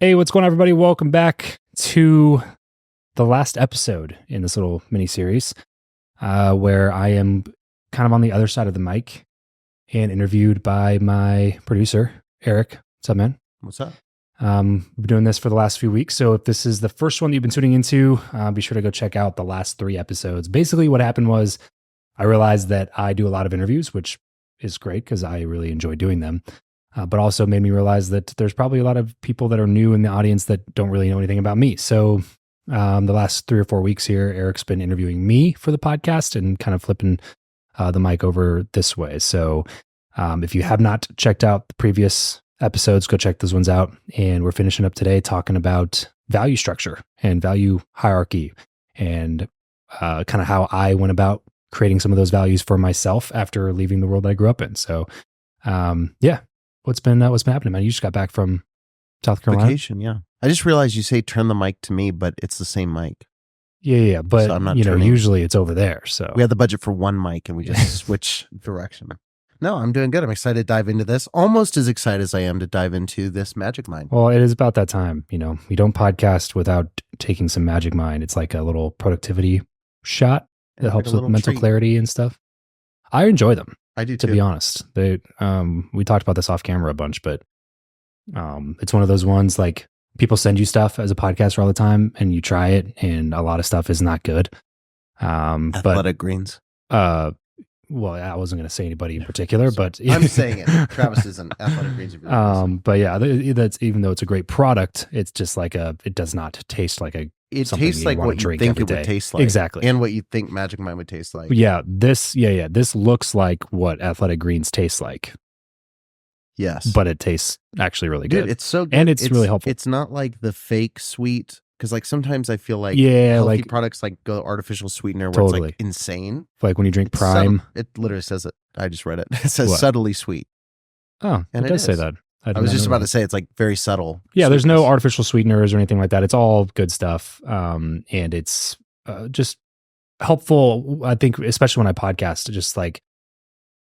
Hey, what's going on, everybody? Welcome back to the last episode in this little mini series where I am kind of on the other side of the mic and interviewed by my producer, Eric. What's up, man? What's up? We've been doing this for the last few weeks. So if this is the first one you've been tuning into, be sure to go check out the last 3 episodes. Basically, what happened was I realized that I do a lot of interviews, which is great because I really enjoy doing them. But also made me realize that there's probably a lot of people that are new in the audience that don't really know anything about me. So the last 3 or 4 weeks here, Eric's been interviewing me for the podcast and kind of flipping the mic over this way. So if you have not checked out the previous episodes, go check those ones out. And we're finishing up today talking about value structure and value hierarchy and kind of how I went about creating some of those values for myself after leaving the world that I grew up in. So yeah. What's been happening, man? You just got back from South Carolina. Vacation, yeah. I just realized you say turn the mic to me, but it's the same mic. Yeah. But So I'm not usually it's over there. So we had the budget for one mic and we just switch direction. No, I'm doing good. I'm excited to dive into this. Almost as excited as I am to dive into this Magic Mind. Well, it is about that time. We don't podcast without taking some Magic Mind. It's like a little productivity shot that helps with mental clarity and stuff. I enjoy them. I do too. To be honest, we talked about this off camera a bunch, but it's one of those ones like people send you stuff as a podcaster all the time, and you try it, and a lot of stuff is not good. Athletic Greens. Well, I wasn't going to say anybody in particular, but I'm saying it. Travis isn't Athletic Greens. But yeah, that's even though it's a great product, it's just like it does not taste like a. It tastes like what you think it would taste like. Exactly. And what you think Magic Mind would taste like. Yeah. This looks like what Athletic Greens tastes like. Yes. But it tastes actually really good. Dude, it's so good. And it's really helpful. It's not like the fake sweet, because like sometimes I feel like healthy products like go artificial sweetener where it's like insane. Like when you drink Prime. It literally says it. I just read it. It says subtly sweet. Oh, and it does say that. I was just about to say it's like very subtle. Yeah, there's no artificial sweeteners or anything like that. It's all good stuff. And it's just helpful, I think, especially when I podcast, just like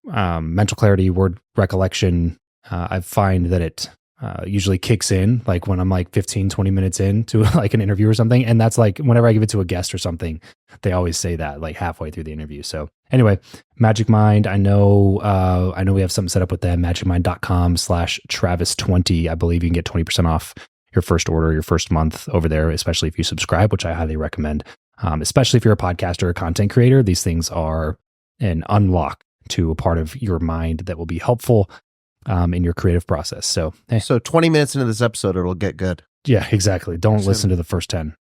mental clarity, word recollection. I find that it usually kicks in like when I'm like 15, 20 minutes into like an interview or something. And that's like whenever I give it to a guest or something, they always say that like halfway through the interview. So anyway, Magic Mind, I know we have something set up with them, magicmind.com/Travis20. I believe you can get 20% off your first order, your first month over there, especially if you subscribe, which I highly recommend. Especially if you're a podcaster or content creator, these things are an unlock to a part of your mind that will be helpful in your creative process. So 20 minutes into this episode, it'll get good. Yeah, exactly. Don't listen to the first 10.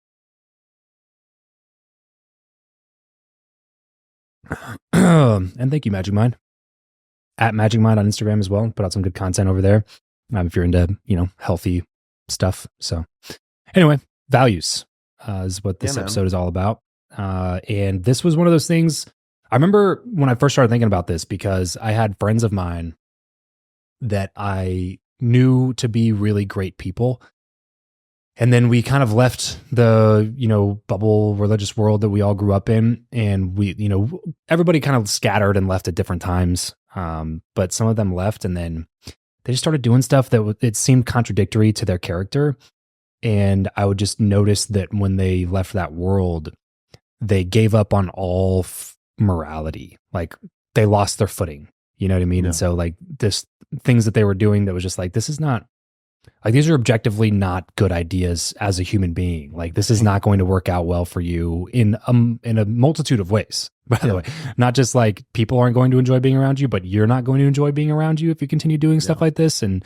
And thank you, Magic Mind. At Magic Mind on Instagram as well. Put out some good content over there if you're into, healthy stuff. So anyway, values is what this episode is all about. And this was one of those things. I remember when I first started thinking about this because I had friends of mine that I knew to be really great people. And then we kind of left the, bubble religious world that we all grew up in. And we, everybody kind of scattered and left at different times. But some of them left and then they just started doing stuff that it seemed contradictory to their character. And I would just notice that when they left that world, they gave up on all morality. Like they lost their footing. You know what I mean? Yeah. And so like this things that they were doing that was just like, this is not like, these are objectively not good ideas as a human being. Like this is not going to work out well for you in a multitude of ways, by the way. Not just like people aren't going to enjoy being around you, but you're not going to enjoy being around you if you continue doing stuff like this. And,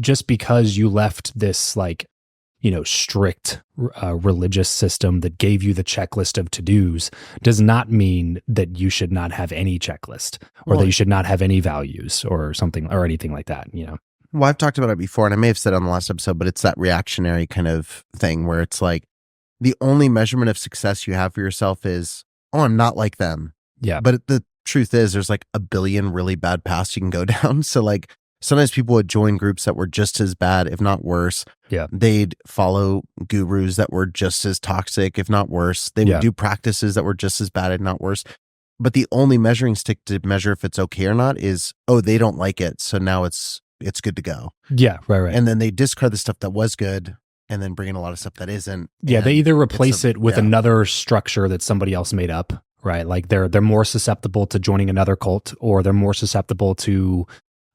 just because you left this like, strict religious system that gave you the checklist of to-dos does not mean that you should not have any checklist or that you should not have any values or something or anything like that, Well, I've talked about it before and I may have said it on the last episode, but it's that reactionary kind of thing where it's like the only measurement of success you have for yourself is, I'm not like them. Yeah. But the truth is there's like a billion really bad paths you can go down. So like sometimes people would join groups that were just as bad, if not worse. Yeah. They'd follow gurus that were just as toxic, if not worse. They would do practices that were just as bad, if not worse. But the only measuring stick to measure if it's okay or not is, they don't like it. So now it's it's good to go. Yeah, right. And then they discard the stuff that was good and then bring in a lot of stuff that isn't. Yeah, and they either replace it's it with another structure that somebody else made up, right? Like they're more susceptible to joining another cult, or they're more susceptible to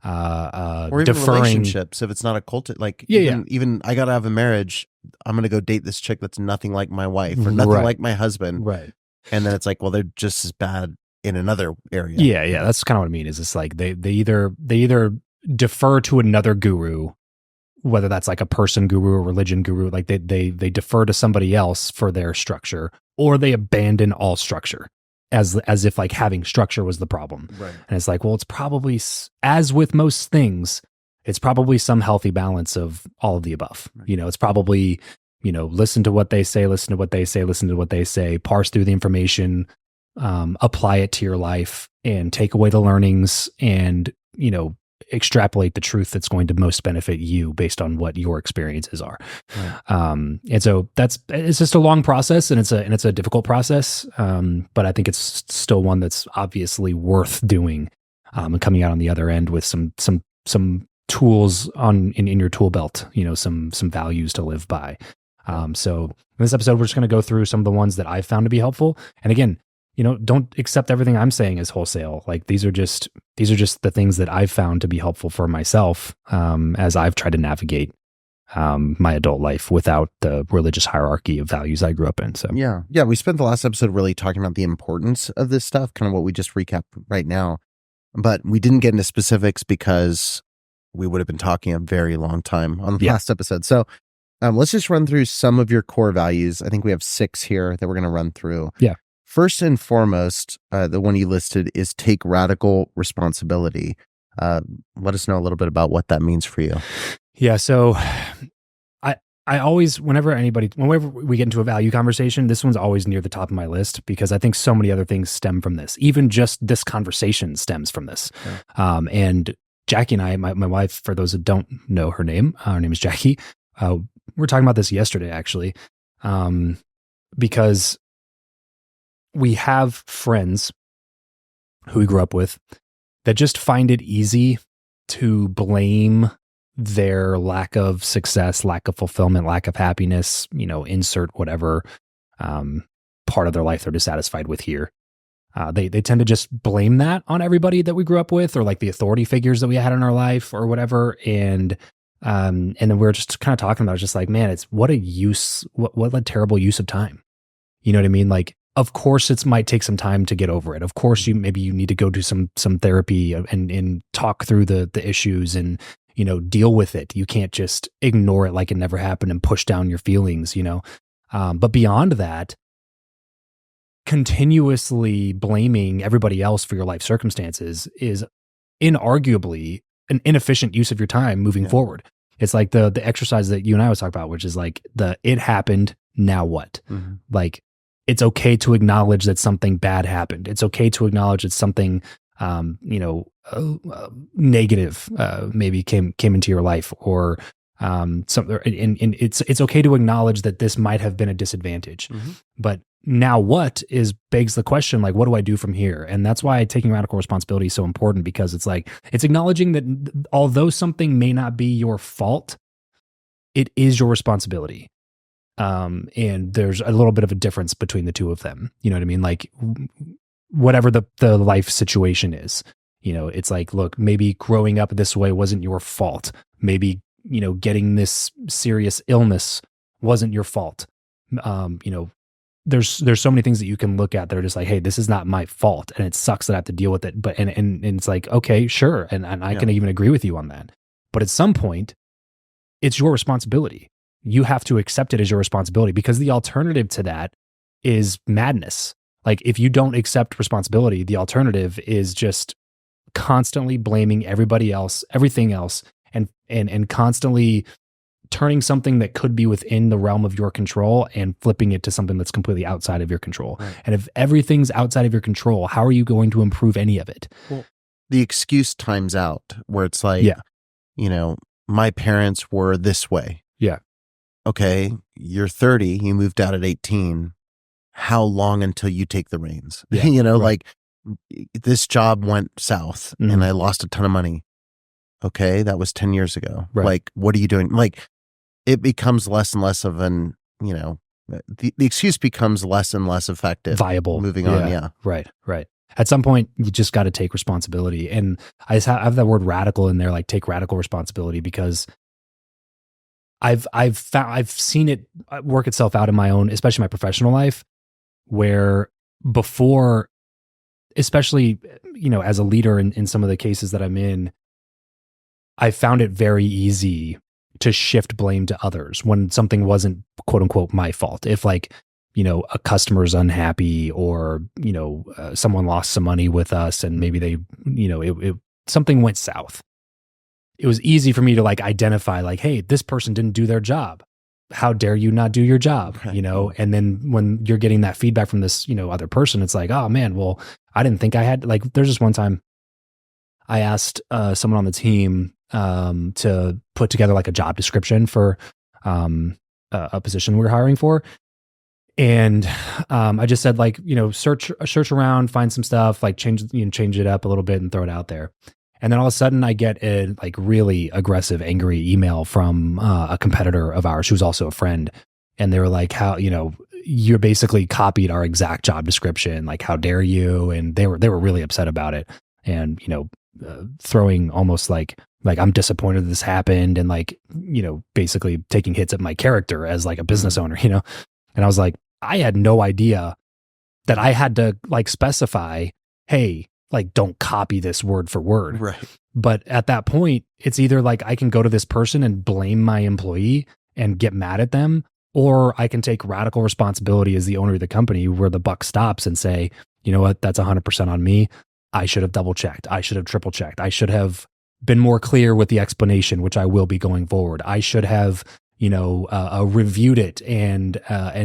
or even deferring relationships if it's not a cult. Like even I gotta have a marriage. I'm gonna go date this chick that's nothing like my wife or nothing Right. like my husband. Right. And then it's like, well, they're just as bad in another area. Yeah. That's kind of what I mean. Is it's like they either defer to another guru, whether that's like a person guru or religion guru, like they defer to somebody else for their structure, or they abandon all structure as if like having structure was the problem. Right. And it's like, well, it's probably, as with most things, it's probably some healthy balance of all of the above. Right. You know, it's probably, you know, listen to what they say, parse through the information, apply it to your life, and take away the learnings, and, you know, extrapolate the truth that's going to most benefit you based on what your experiences are. Right. And so it's just a long process, and it's a difficult process. But I think it's still one that's obviously worth doing, and coming out on the other end with some tools in your tool belt, you know, some values to live by. So in this episode, we're just going to go through some of the ones that I've found to be helpful. And again, you know, don't accept everything I'm saying as wholesale. Like these are just the things that I've found to be helpful for myself, as I've tried to navigate my adult life without the religious hierarchy of values I grew up in. So yeah, we spent the last episode really talking about the importance of this stuff, kind of what we just recapped right now, but we didn't get into specifics because we would have been talking a very long time on the last episode. So let's just run through some of your core values. I think we have 6 here that we're going to run through. Yeah. First and foremost, the one you listed is take radical responsibility. Let us know a little bit about what that means for you. Yeah. So I always, whenever we get into a value conversation, this one's always near the top of my list, because I think so many other things stem from this. Even just this conversation stems from this. Yeah. And Jackie and I, my wife, for those that don't know her name is Jackie. We were talking about this yesterday, actually, because we have friends who we grew up with that just find it easy to blame their lack of success, lack of fulfillment, lack of happiness, you know, insert whatever part of their life they're dissatisfied with here. They tend to just blame that on everybody that we grew up with, or like the authority figures that we had in our life or whatever. And then we're just kind of talking about, just like, man, it's what a terrible use of time. You know what I mean? Like, of course, it might take some time to get over it. Of course, maybe you need to go do some therapy and talk through the issues and, you know, deal with it. You can't just ignore it like it never happened and push down your feelings, you know. But beyond that, continuously blaming everybody else for your life circumstances is inarguably an inefficient use of your time moving forward. It's like the exercise that you and I was talking about, which is like it happened, now what? Mm-hmm. Like, it's okay to acknowledge that something bad happened. It's okay to acknowledge that something, negative maybe came into your life, or something. And it's okay to acknowledge that this might have been a disadvantage. Mm-hmm. But now what begs the question, like, what do I do from here? And that's why taking radical responsibility is so important, because it's like, it's acknowledging that although something may not be your fault, it is your responsibility. And there's a little bit of a difference between the two of them. You know what I mean? Like, whatever the life situation is, you know, it's like, look, maybe growing up this way wasn't your fault. Maybe, you know, getting this serious illness wasn't your fault. You know, there's so many things that you can look at that are just like, hey, this is not my fault, and it sucks that I have to deal with it. But and it's like, okay, sure, and I can even agree with you on that. But at some point, it's your responsibility. You have to accept it as your responsibility, because the alternative to that is madness. Like, if you don't accept responsibility, the alternative is just constantly blaming everybody else, everything else, and constantly turning something that could be within the realm of your control and flipping it to something that's completely outside of your control. Right. And if everything's outside of your control, how are you going to improve any of it? Well, the excuse times out, where it's like, you know, my parents were this way. Yeah. Okay, you're 30, you moved out at 18. How long until you take the reins? Yeah, you know, right. Like, this job went south and I lost a ton of money. okay, that was 10 years ago. Right. Like, what are you doing? Like, it becomes less and less of an, the excuse becomes less and less effective. Viable. Moving on. Yeah. Right. At some point, you just got to take responsibility. And I have that word radical in there, like take radical responsibility, because I've seen it work itself out in my own, especially my professional life, where before, especially, as a leader in some of the cases that I'm in, I found it very easy to shift blame to others when something wasn't quote unquote my fault. If a customer's unhappy, or, someone lost some money with us and maybe they, something went south. It was easy for me to identify hey, this person didn't do their job. How dare you not do your job? Right. And then when you're getting that feedback from this, other person, it's like, oh man, well, I didn't think I had, there's this one time I asked someone on the team to put together a job description for a position we were hiring for. And I just said search around, find some stuff, change it up a little bit and throw it out there. And then all of a sudden I get a really aggressive, angry email from a competitor of ours who's also a friend. And they were like, how, you're basically copied our exact job description. How dare you? And they were really upset about it. And, throwing almost like I'm disappointed this happened, and basically taking hits at my character as a business owner, And I was like, I had no idea that I had to specify, hey, don't copy this word for word. Right. But at that point, it's either I can go to this person and blame my employee and get mad at them, or I can take radical responsibility as the owner of the company where the buck stops and say, you know what, that's 100% on me. I should have double checked. I should have triple checked. I should have been more clear with the explanation, which I will be going forward. I should have, reviewed it and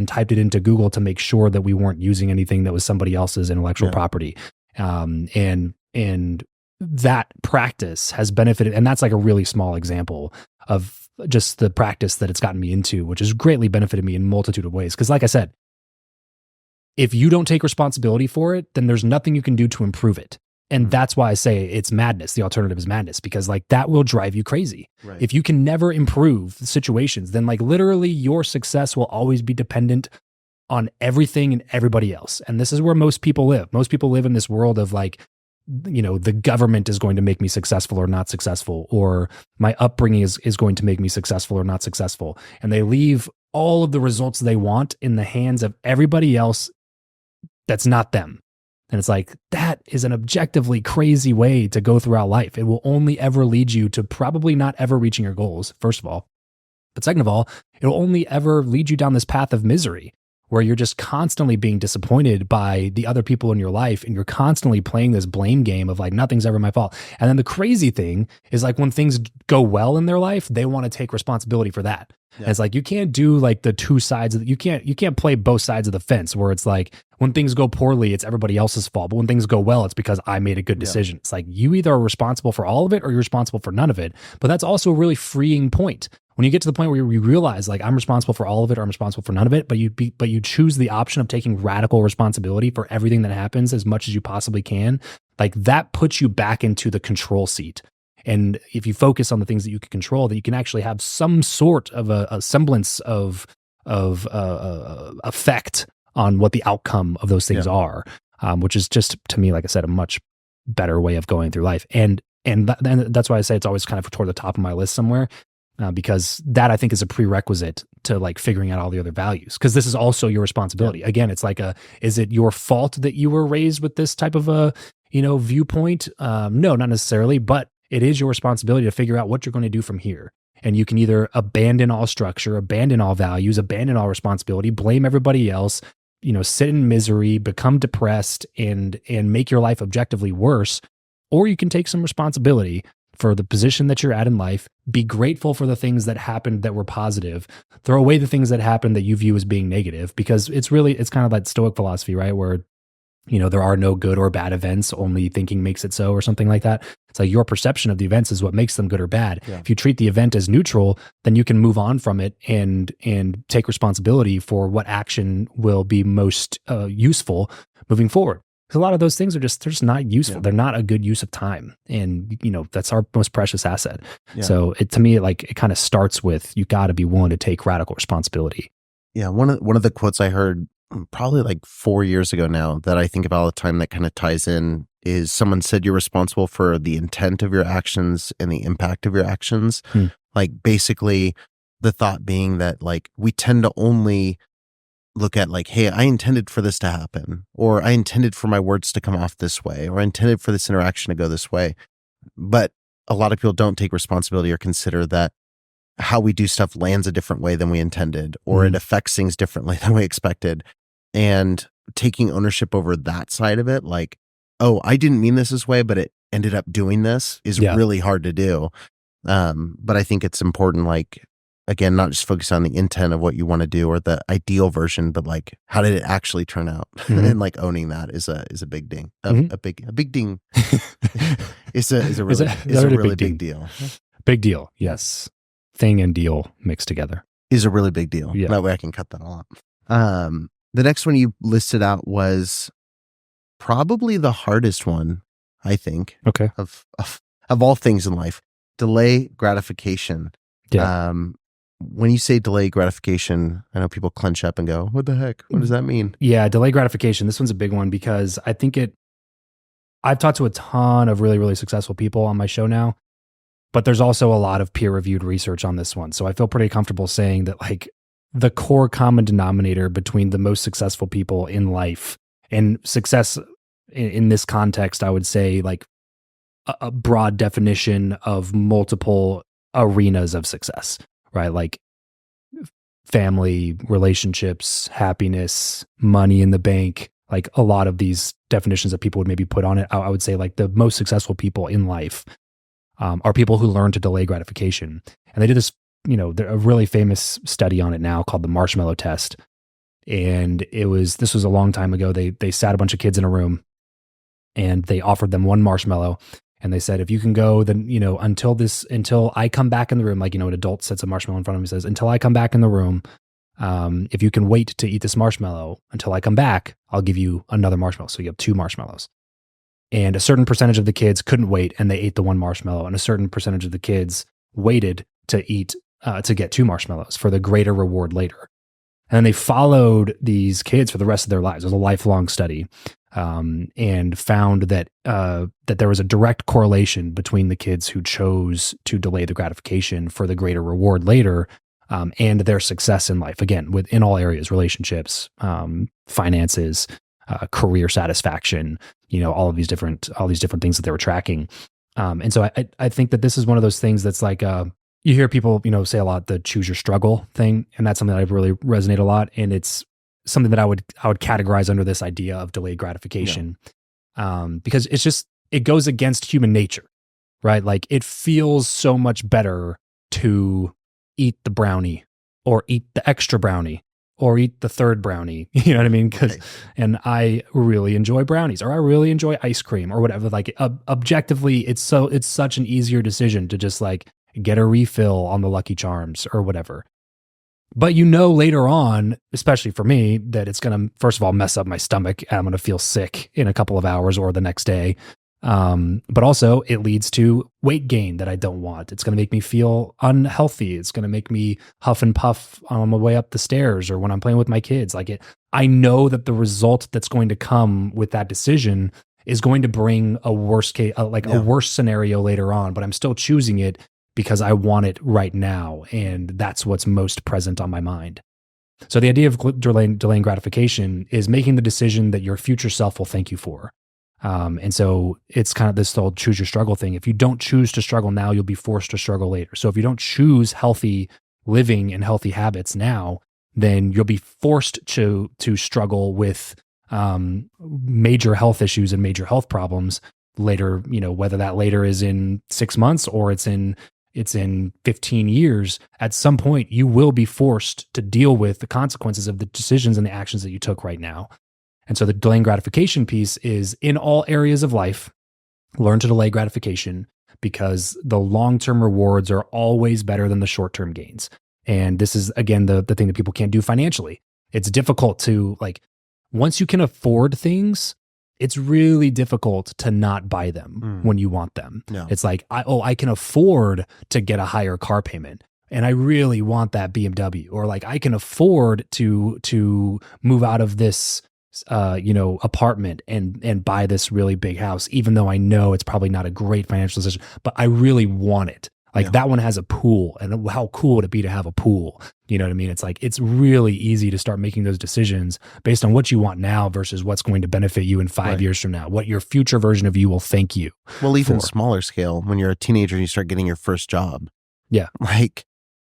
typed it into Google to make sure that we weren't using anything that was somebody else's intellectual property. And that practice has benefited. And that's a really small example of just the practice that it's gotten me into, which has greatly benefited me in a multitude of ways. Because like I said, if you don't take responsibility for it, then there's nothing you can do to improve it. And that's why I say it's madness. The alternative is madness, because that will drive you crazy. Right. If you can never improve the situations, then literally your success will always be dependent on everything and everybody else. And this is where most people live. Most people live in this world of the government is going to make me successful or not successful, or my upbringing is going to make me successful or not successful. And they leave all of the results they want in the hands of everybody else that's not them. And it's that is an objectively crazy way to go throughout life. It will only ever lead you to probably not ever reaching your goals, first of all. But second of all, it will only ever lead you down this path of misery, where you're just constantly being disappointed by the other people in your life, and you're constantly playing this blame game of nothing's ever my fault. And then the crazy thing is when things go well in their life, they want to take responsibility for that. Yeah. And it's you can't do the two sides of you can't play both sides of the fence, where it's when things go poorly, it's everybody else's fault. But when things go well, it's because I made a good decision. Yeah. It's you either are responsible for all of it or you're responsible for none of it. But that's also a really freeing point. When you get to the point where you realize I'm responsible for all of it or I'm responsible for none of it, but you choose the option of taking radical responsibility for everything that happens as much as you possibly can, that puts you back into the control seat. And if you focus on the things that you can control, that you can actually have some sort of a semblance of effect on what the outcome of those things are, which is just, to me, like I said, a much better way of going through life. And that's why I say it's always kind of toward the top of my list somewhere. Because that, I think, is a prerequisite to figuring out all the other values. Because this is also your responsibility. Yeah. Again, it's is it your fault that you were raised with this type of a viewpoint? No, not necessarily, but it is your responsibility to figure out what you're going to do from here. And you can either abandon all structure, abandon all values, abandon all responsibility, blame everybody else, sit in misery, become depressed, and make your life objectively worse, or you can take some responsibility for the position that you're at in life, be grateful for the things that happened that were positive, throw away the things that happened that you view as being negative, because it's kind of like Stoic philosophy, right? Where, there are no good or bad events, only thinking makes it so, or something like that. It's your perception of the events is what makes them good or bad. Yeah. If you treat the event as neutral, then you can move on from it and take responsibility for what action will be most useful moving forward. Because a lot of those things they're just not useful. Yeah. They're not a good use of time. And, that's our most precious asset. Yeah. So to me, it kind of starts with, you got to be willing to take radical responsibility. Yeah. One of the quotes I heard probably like 4 years ago now that I think about all the time that kind of ties in is someone said you're responsible for the intent of your actions and the impact of your actions. Like basically the thought being that like we tend to only look at like, hey, I intended for this to happen, or I intended for my words to come off this way, or I intended for this interaction to go this way. But a lot of people don't take responsibility or consider that how we do stuff lands a different way than we intended, or it affects things differently than we expected. And taking ownership over that side of it, like, oh, I didn't mean this way, but it ended up doing this, is really hard to do. But I think it's important, like, again, not just focus on the intent of what you want to do or the ideal version, but like, how did it actually turn out? And like owning that is a big ding. A big ding is a really big deal. Big deal. Yes. Thing and deal mixed together is a really big deal. Yeah. That way I can cut that all up. The next one you listed out was probably the hardest one, I think. Okay. Of all things in life, delay gratification. Yeah. When you say delay gratification, I know people clench up and go, "What the heck? What does that mean?" Yeah, delay gratification. This one's a big one because I think I've talked to a ton of really, really successful people on my show now, but there's also a lot of peer-reviewed research on this one. So I feel pretty comfortable saying that like the core common denominator between the most successful people in life, and success in this context, I would say like a broad definition of multiple arenas of success, right? Like family, relationships, happiness, money in the bank, like a lot of these definitions that people would maybe put on it. I would say like the most successful people in life are people who learn to delay gratification. And they did this, a really famous study on it now called the marshmallow test. And this was a long time ago. They sat a bunch of kids in a room and they offered them one marshmallow. And they said, if you can go, then, until I come back in the room, like, an adult sets a marshmallow in front of him and says, until I come back in the room, if you can wait to eat this marshmallow until I come back, I'll give you another marshmallow. So you have 2 marshmallows. And a certain percentage of the kids couldn't wait and they ate the 1 marshmallow. And a certain percentage of the kids waited to get 2 marshmallows for the greater reward later. And they followed these kids for the rest of their lives. It was a lifelong study. And found that there was a direct correlation between the kids who chose to delay the gratification for the greater reward later, and their success in life. Again, within all areas, relationships, finances, career satisfaction, all these different things that they were tracking. And so I think that this is one of those things that's like, you hear people, say a lot, the choose your struggle thing. And that's something that I really resonate a lot. And it's something that I would categorize under this idea of delayed gratification, because it goes against human nature, right? Like it feels so much better to eat the brownie or eat the extra brownie or eat the third brownie. You know what I mean? And I really enjoy brownies, or I really enjoy ice cream or whatever. Like objectively, it's such an easier decision to just like get a refill on the Lucky Charms or whatever. But later on, especially for me, that it's going to, first of all, mess up my stomach. And I'm going to feel sick in a couple of hours or the next day. But also it leads to weight gain that I don't want. It's going to make me feel unhealthy. It's going to make me huff and puff on my way up the stairs or when I'm playing with my kids. I know that the result that's going to come with that decision is going to bring a worse case, a worse scenario later on, but I'm still choosing it because I want it right now. And that's what's most present on my mind. So the idea of delaying gratification is making the decision that your future self will thank you for. And so it's kind of this whole choose your struggle thing. If you don't choose to struggle now, you'll be forced to struggle later. So if you don't choose healthy living and healthy habits now, then you'll be forced to struggle with major health issues and major health problems later, whether that later is in 6 months or it's in 15 years. At some point, you will be forced to deal with the consequences of the decisions and the actions that you took right now. And so the delaying gratification piece is in all areas of life, learn to delay gratification because the long-term rewards are always better than the short-term gains. And this is, again, the thing that people can't do financially. It's difficult to, once you can afford things, it's really difficult to not buy them when you want them. Yeah. It's like, I can afford to get a higher car payment, and I really want that BMW, or like I can afford to move out of this apartment and buy this really big house, even though I know it's probably not a great financial decision, but I really want it. Like that one has a pool, and how cool would it be to have a pool? You know what I mean? It's like, it's really easy to start making those decisions based on what you want now versus what's going to benefit you in 5 years from now, what your future version of you will thank you. Well, even smaller scale, when you're a teenager and you start getting your first job. Yeah. Like,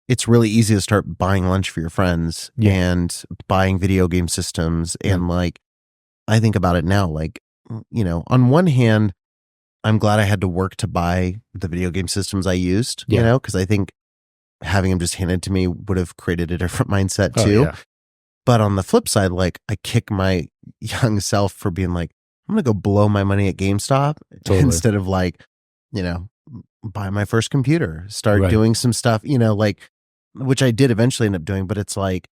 it's really easy to start buying lunch for your friends and buying video game systems. And like, I think about it now, like, on one hand, I'm glad I had to work to buy the video game systems I used, because I think having them just handed to me would have created a different mindset too. Yeah. But on the flip side, like, I kick my young self for being like, I'm going to go blow my money at GameStop instead of like, buy my first computer, start doing some stuff, like, which I did eventually end up doing. But it's like,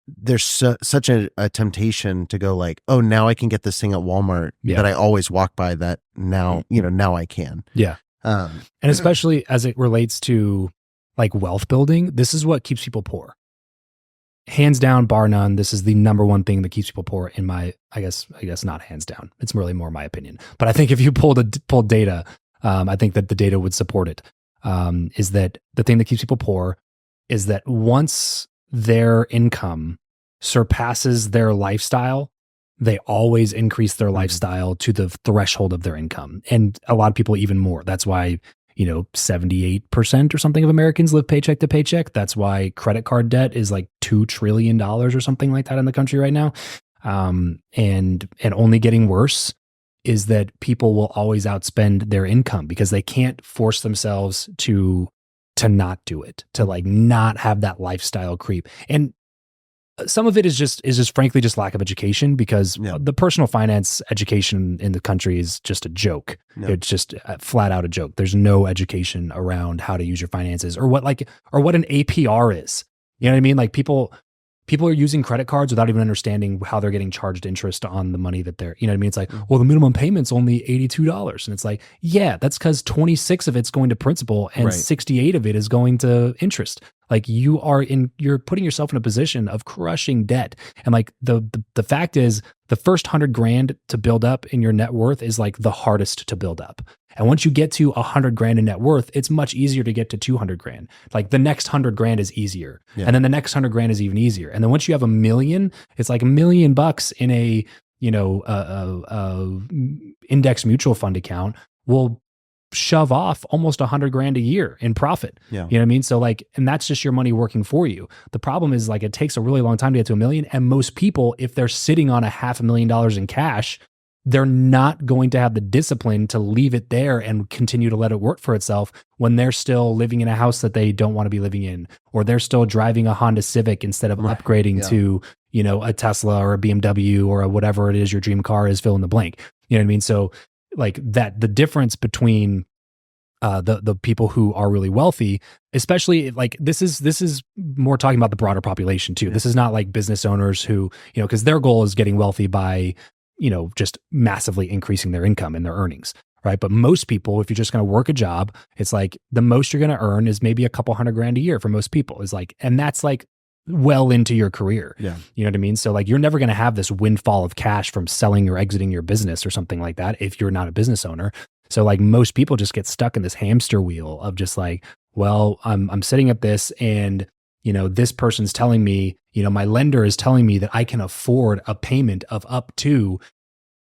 there's such a temptation to go like, oh, now I can get this thing at Walmart that I always walk by, that now, now I can. Yeah. And especially as it relates to like wealth building, this is what keeps people poor. Hands down, bar none, this is the number one thing that keeps people poor in my, I guess not hands down. It's really more my opinion. But I think if you pulled data, I think that the data would support it, is that the thing that keeps people poor is that once their income surpasses their lifestyle, they always increase their lifestyle to the threshold of their income. And a lot of people even more. That's why, 78% or something of Americans live paycheck to paycheck. That's why credit card debt is like $2 trillion or something like that in the country right now. And only getting worse is that people will always outspend their income because they can't force themselves to not do it, to like not have that lifestyle creep. And some of it is just frankly just lack of education, because the personal finance education in the country is just a joke. It's just flat out a joke. There's no education around how to use your finances or what an APR is. You know what I mean? Like people are using credit cards without even understanding how they're getting charged interest on the money that they're, you know what I mean? It's like, well, the minimum payment's only $82. And it's like, yeah, that's because 26 of it's going to principal and 68 of it is going to interest. Like you're putting yourself in a position of crushing debt. And like the fact is, the first $100,000 to build up in your net worth is like the hardest to build up. And once you get to $100,000 in net worth, it's much easier to get to $200,000. Like the next $100,000 is easier. Yeah. And then the next $100,000 is even easier. And then once you have $1 million, it's like $1 million in a, index mutual fund account will shove off almost $100,000 a year in profit. Yeah. You know what I mean? So like, and that's just your money working for you. The problem is like, it takes a really long time to get to $1 million. And most people, if they're sitting on $500,000 in cash, they're not going to have the discipline to leave it there and continue to let it work for itself when they're still living in a house that they don't want to be living in, or they're still driving a Honda Civic instead of upgrading to, a Tesla or a BMW or whatever it is your dream car is, fill in the blank. You know what I mean? So like that, the difference between the people who are really wealthy, especially like this is more talking about the broader population too. Yeah. This is not like business owners who, because their goal is getting wealthy by, just massively increasing their income and their earnings, right? But most people, if you're just going to work a job, it's like the most you're going to earn is maybe a couple $100,000 a year for most people. Is like, and that's like well into your career. Yeah. You know what I mean? So like, you're never going to have this windfall of cash from selling or exiting your business or something like that if you're not a business owner. So like most people just get stuck in this hamster wheel of just like, well, I'm sitting at this and, this person's telling me, my lender is telling me that I can afford a payment of up to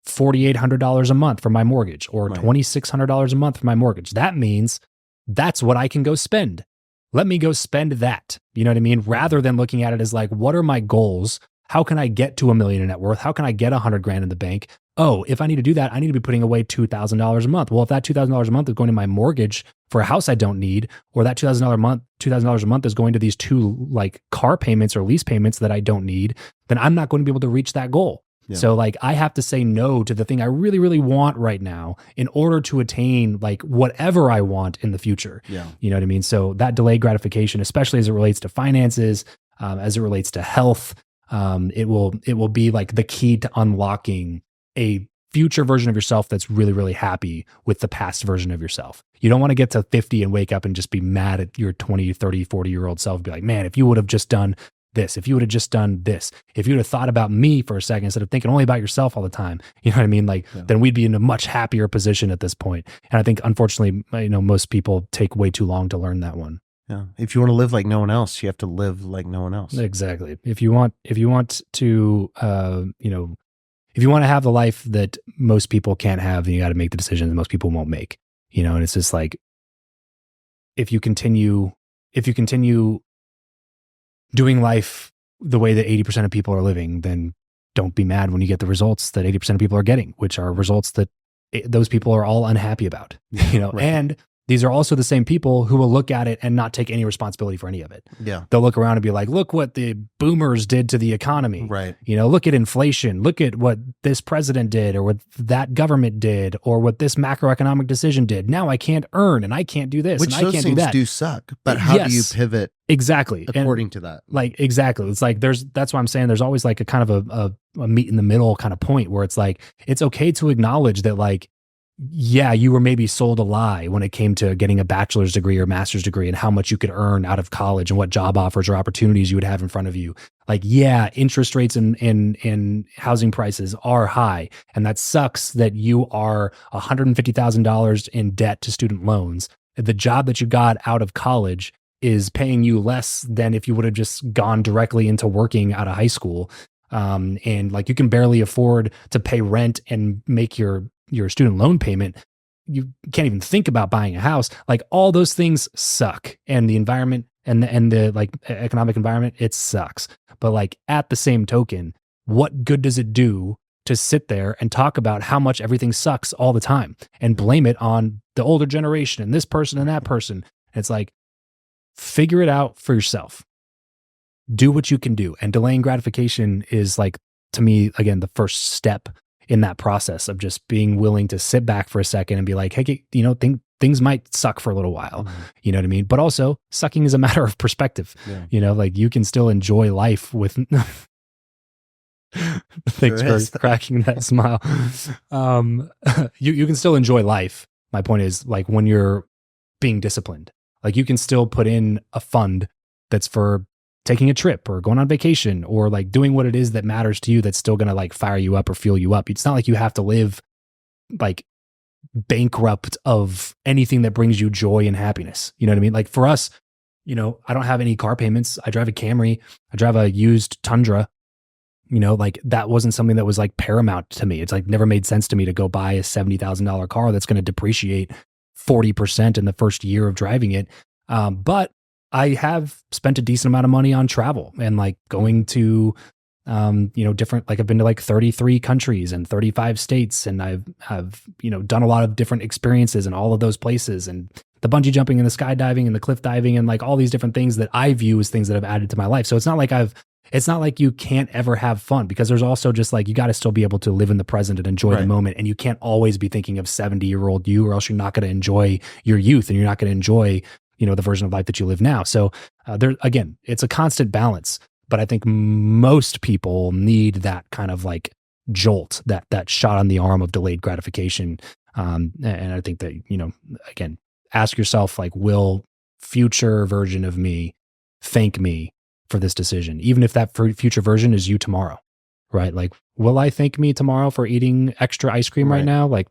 $4,800 a month for my mortgage or $2,600 a month for my mortgage. That means that's what I can go spend. Let me go spend that. You know what I mean? Rather than looking at it as like, what are my goals? How can I get to $1 million in net worth? How can I get $100,000 in the bank? Oh, if I need to do that, I need to be putting away $2,000 a month. Well, if that $2,000 a month is going to my mortgage for a house I don't need, or that $2,000 a month is going to these two like car payments or lease payments that I don't need, then I'm not going to be able to reach that goal. Yeah. So like I have to say no to the thing I really, really want right now in order to attain like whatever I want in the future. Yeah. You know what I mean? So that delayed gratification, especially as it relates to finances, as it relates to health, it will be like the key to unlocking a future version of yourself that's really, really happy with the past version of yourself. You don't want to get to 50 and wake up and just be mad at your 20, 30, 40-year-old self. Be like, man, if you would have just done this, if you would have just done this, if you would have thought about me for a second instead of thinking only about yourself all the time, you know what I mean? Like, then we'd be in a much happier position at this point. And I think, unfortunately, most people take way too long to learn that one. Yeah. If you want to live like no one else, you have to live like no one else. Exactly. If you want to, if you want to have the life that most people can't have, then you got to make the decisions most people won't make, and it's just like, if you continue doing life the way that 80% of people are living, then don't be mad when you get the results that 80% of people are getting, which are results that those people are all unhappy about, Right. And these are also the same people who will look at it and not take any responsibility for any of it. Yeah. They'll look around and be like, look what the boomers did to the economy. Right. Look at inflation. Look at what this president did or what that government did or what this macroeconomic decision did. Now I can't earn and I can't do this Which and I can't do those that. things do suck, but how do you pivot exactly according to that? Like, exactly. It's like, that's why I'm saying there's always like a kind of a meet in the middle kind of point where it's like, it's okay to acknowledge that, like, yeah, you were maybe sold a lie when it came to getting a bachelor's degree or master's degree and how much you could earn out of college and what job offers or opportunities you would have in front of you. Like, yeah, interest rates and housing prices are high. And that sucks that you are $150,000 in debt to student loans. The job that you got out of college is paying you less than if you would have just gone directly into working out of high school. And like, you can barely afford to pay rent and make your student loan payment. You can't even think about buying a house. Like, all those things suck. And the environment and the like economic environment, it sucks. But like, at the same token, what good does it do to sit there and talk about how much everything sucks all the time and blame it on the older generation and this person and that person? And it's like, figure it out for yourself. Do what you can do. And delaying gratification is, like, to me, again, the first step in that process of just being willing to sit back for a second and be like, hey, things might suck for a little while. Mm-hmm. You know what I mean? But also, sucking is a matter of perspective. Yeah. Like, you can still enjoy life with thanks for cracking that smile. You can still enjoy life. My point is, like, when you're being disciplined, like, you can still put in a fund that's for taking a trip or going on vacation or like doing what it is that matters to you that's still going to like fire you up or fuel you up. It's not like you have to live like bankrupt of anything that brings you joy and happiness. You know what I mean? Like, for us, I don't have any car payments. I drive a Camry. I drive a used Tundra. Like, that wasn't something that was like paramount to me. It's like never made sense to me to go buy a $70,000 car that's going to depreciate 40% in the first year of driving it. But I have spent a decent amount of money on travel and like going to, different, like, I've been to like 33 countries and 35 states. And I've done a lot of different experiences in all of those places, and the bungee jumping and the skydiving and the cliff diving and like all these different things that I view as things that have added to my life. So it's not like you can't ever have fun, because there's also just like, you got to still be able to live in the present and enjoy the moment. And you can't always be thinking of 70-year-old you, or else you're not going to enjoy your youth and you're not going to enjoy the version of life that you live now. So again, it's a constant balance, but I think most people need that kind of like jolt, that shot on the arm of delayed gratification. And I think that, again, ask yourself, like, will future version of me thank me for this decision? Even if that future version is you tomorrow, right? Like, will I thank me tomorrow for eating extra ice cream right now? Like,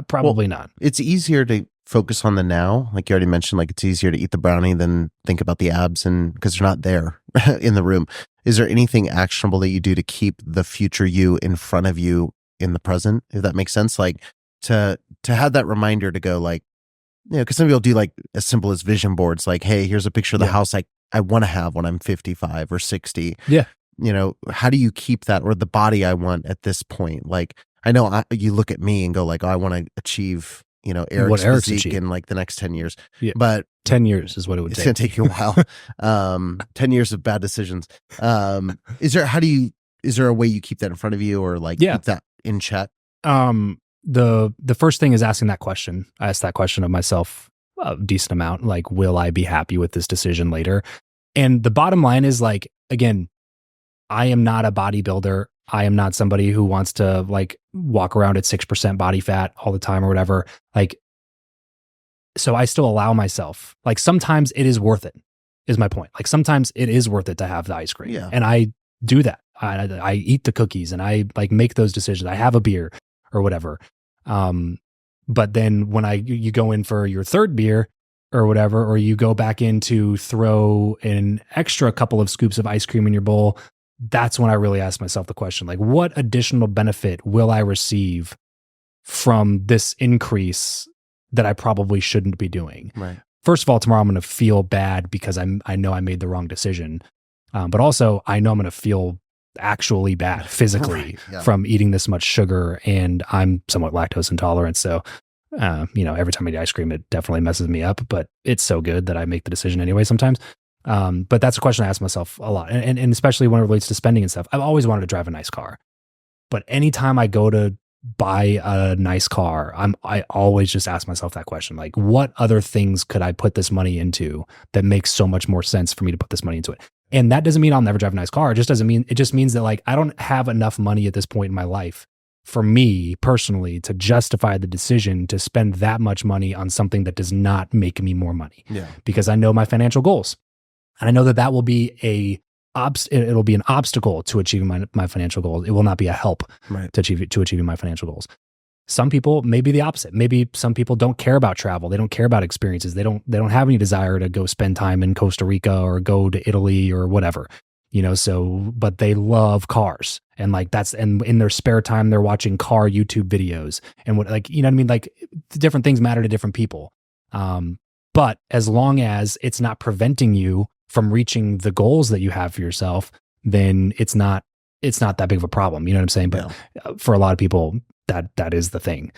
probably not. It's easier to focus on the now. Like you already mentioned, like, it's easier to eat the brownie than think about the abs, and because they're not there in the room. Is there anything actionable that you do to keep the future you in front of you in the present, if that makes sense? Like, to have that reminder to go, like, because some people do like as simple as vision boards, like, hey, here's a picture of the house I want to have when I'm 55 or 60. Yeah. How do you keep that, or the body I want at this point? Like, I know you look at me and go like, oh, I want to achieve, Eric's physique in like the next 10 years. Yeah. But 10 years is what it would take. It's going to take you a while. 10 years of bad decisions. Is there a way you keep that in front of you, or like keep that in check? The first thing is asking that question. I asked that question of myself a decent amount. Like, will I be happy with this decision later? And the bottom line is, like, again, I am not a bodybuilder. I am not somebody who wants to like walk around at 6% body fat all the time or whatever. Like, so I still allow myself, like sometimes it is worth it, is my point. Like sometimes it is worth it to have the ice cream. Yeah. And I do that. I eat the cookies and I like make those decisions. I have a beer or whatever. But then when you go in for your third beer or whatever, or you go back in to throw an extra couple of scoops of ice cream in your bowl, that's when I really ask myself the question, like, what additional benefit will I receive from this increase that I probably shouldn't be doing? Right. First of all, tomorrow I'm going to feel bad because I know I made the wrong decision. But also I know I'm going to feel actually bad physically from eating this much sugar, and I'm somewhat lactose intolerant. So, every time I eat ice cream, it definitely messes me up, but it's so good that I make the decision anyway sometimes. But that's a question I ask myself a lot. And especially when it relates to spending and stuff, I've always wanted to drive a nice car, but anytime I go to buy a nice car, I always just ask myself that question, like, what other things could I put this money into that makes so much more sense for me to put this money into it? And that doesn't mean I'll never drive a nice car. It just means that like, I don't have enough money at this point in my life for me personally to justify the decision to spend that much money on something that does not make me more money. Yeah. Because I know my financial goals. And I know that will be it'll be an obstacle to achieving my financial goals. It will not be a help to achieving my financial goals. Some people may be the opposite. Maybe some people don't care about travel. They don't care about experiences. They don't have any desire to go spend time in Costa Rica or go to Italy or whatever, but they love cars. And like and in their spare time, they're watching car YouTube videos and what I mean? Like different things matter to different people. But as long as it's not preventing you from reaching the goals that you have for yourself, then it's not that big of a problem. You know what I'm saying? But for a lot of people, that is the thing.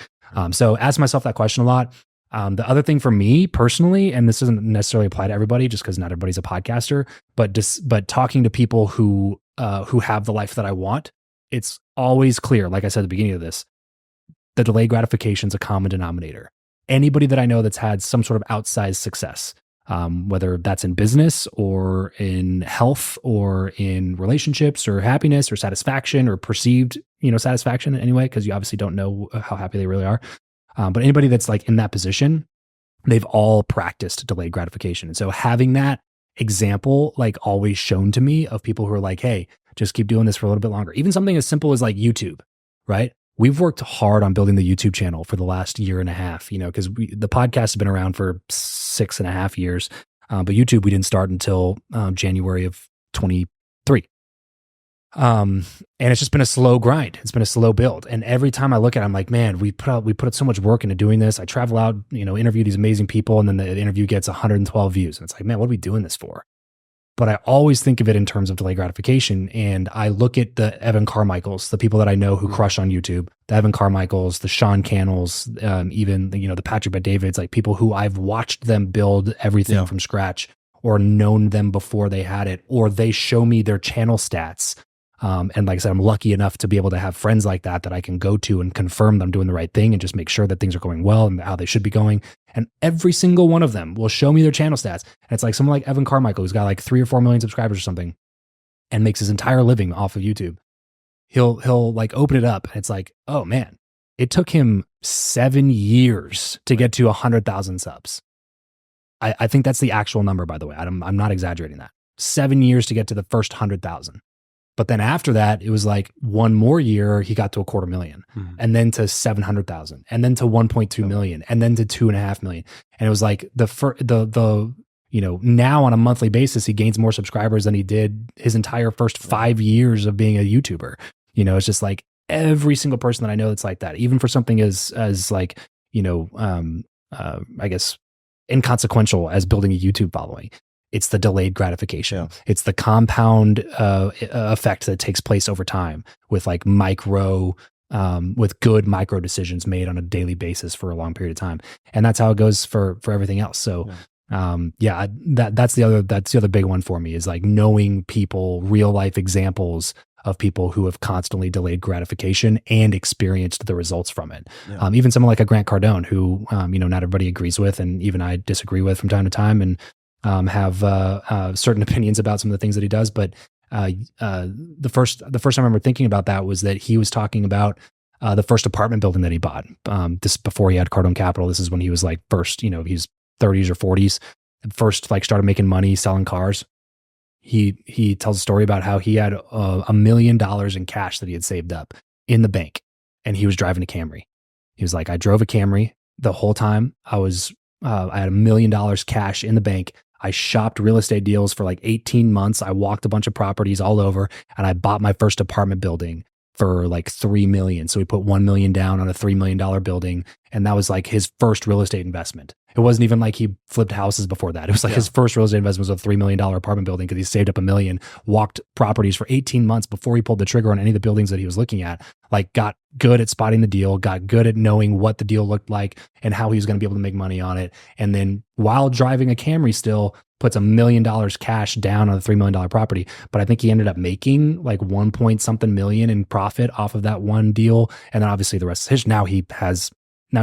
So ask myself that question a lot. The other thing for me personally, and this doesn't necessarily apply to everybody just because not everybody's a podcaster, but talking to people who have the life that I want, it's always clear, like I said at the beginning of this, the delayed gratification is a common denominator. Anybody that I know that's had some sort of outsized success, whether that's in business or in health or in relationships or happiness or satisfaction or perceived, satisfaction anyway, because you obviously don't know how happy they really are. But anybody that's like in that position, they've all practiced delayed gratification. And so having that example, like always shown to me of people who are like, hey, just keep doing this for a little bit longer. Even something as simple as like YouTube, right? We've worked hard on building the YouTube channel for the last year and a half, because the podcast has been around for 6.5 years. But YouTube, we didn't start until January of 23. And it's just been a slow grind. It's been a slow build. And every time I look at it, I'm like, man, we put so much work into doing this. I travel out, interview these amazing people, and then the interview gets 112 views. And it's like, man, what are we doing this for? But I always think of it in terms of delayed gratification. And I look at the Evan Carmichaels, the people that I know who crush on YouTube, the Evan Carmichaels, the Sean Cannells, even, the Patrick Bet-Davids, like people who I've watched them build everything from scratch or known them before they had it, or they show me their channel stats. And like I said, I'm lucky enough to be able to have friends like that I can go to and confirm that I'm doing the right thing and just make sure that things are going well and how they should be going. And every single one of them will show me their channel stats. And it's like someone like Evan Carmichael, who's got like 3 or 4 million subscribers or something and makes his entire living off of YouTube. He'll like open it up and it's like, oh man, it took him 7 years to get to 100,000 subs. I think that's the actual number, by the way. I'm not exaggerating that. 7 years to get to the first 100,000. But then after that, it was like one more year, he got to 250,000 and then to 700,000 and then to 1.2 million and then to 2.5 million. And it was like now on a monthly basis, he gains more subscribers than he did his entire first 5 years of being a YouTuber. It's just like every single person that I know that's like that, even for something as like, I guess inconsequential as building a YouTube following. It's the delayed gratification. Yeah. It's the compound effect that takes place over time with like with good micro decisions made on a daily basis for a long period of time. And that's how it goes for everything else. So that's the other big one for me is like knowing people, real life examples of people who have constantly delayed gratification and experienced the results from it. Yeah. Even someone like a Grant Cardone who, not everybody agrees with, and even I disagree with from time to time, and have certain opinions about some of the things that he does, but The first time I remember thinking about that was that he was talking about the first apartment building that he bought. This before he had Cardone Capital. This is when he was like first, he's 30s or 40s, first like started making money selling cars. He tells a story about how he had $1 million in cash that he had saved up in the bank, and he was driving a Camry. He was like, I drove a Camry the whole time. I had $1 million cash in the bank. I shopped real estate deals for like 18 months. I walked a bunch of properties all over, and I bought my first apartment building for like $3 million. So he put $1 million down on a $3 million building. And that was like his first real estate investment. It wasn't even like he flipped houses before that. It was like his first real estate investment was a $3 million apartment building because he saved up $1 million, walked properties for 18 months before he pulled the trigger on any of the buildings that he was looking at, like got good at spotting the deal, got good at knowing what the deal looked like and how he was going to be able to make money on it. And then while driving a Camry still, puts $1 million cash down on a $3 million property. But I think he ended up making like 1 point something million in profit off of that one deal. And then obviously the rest is his. Now he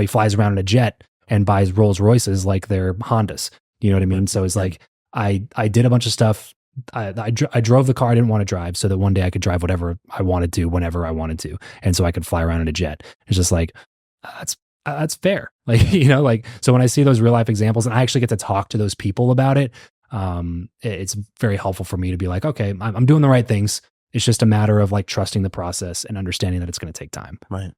flies around in a jet and buys Rolls Royces like they're Hondas. You know what I mean? So it's like, I did a bunch of stuff. I drove the car I didn't want to drive so that one day I could drive whatever I wanted to, whenever I wanted to. And so I could fly around in a jet. It's just like, that's fair. Like, so when I see those real life examples and I actually get to talk to those people about it, it's very helpful for me to be like, okay, I'm doing the right things. It's just a matter of like trusting the process and understanding that it's going to take time. Right.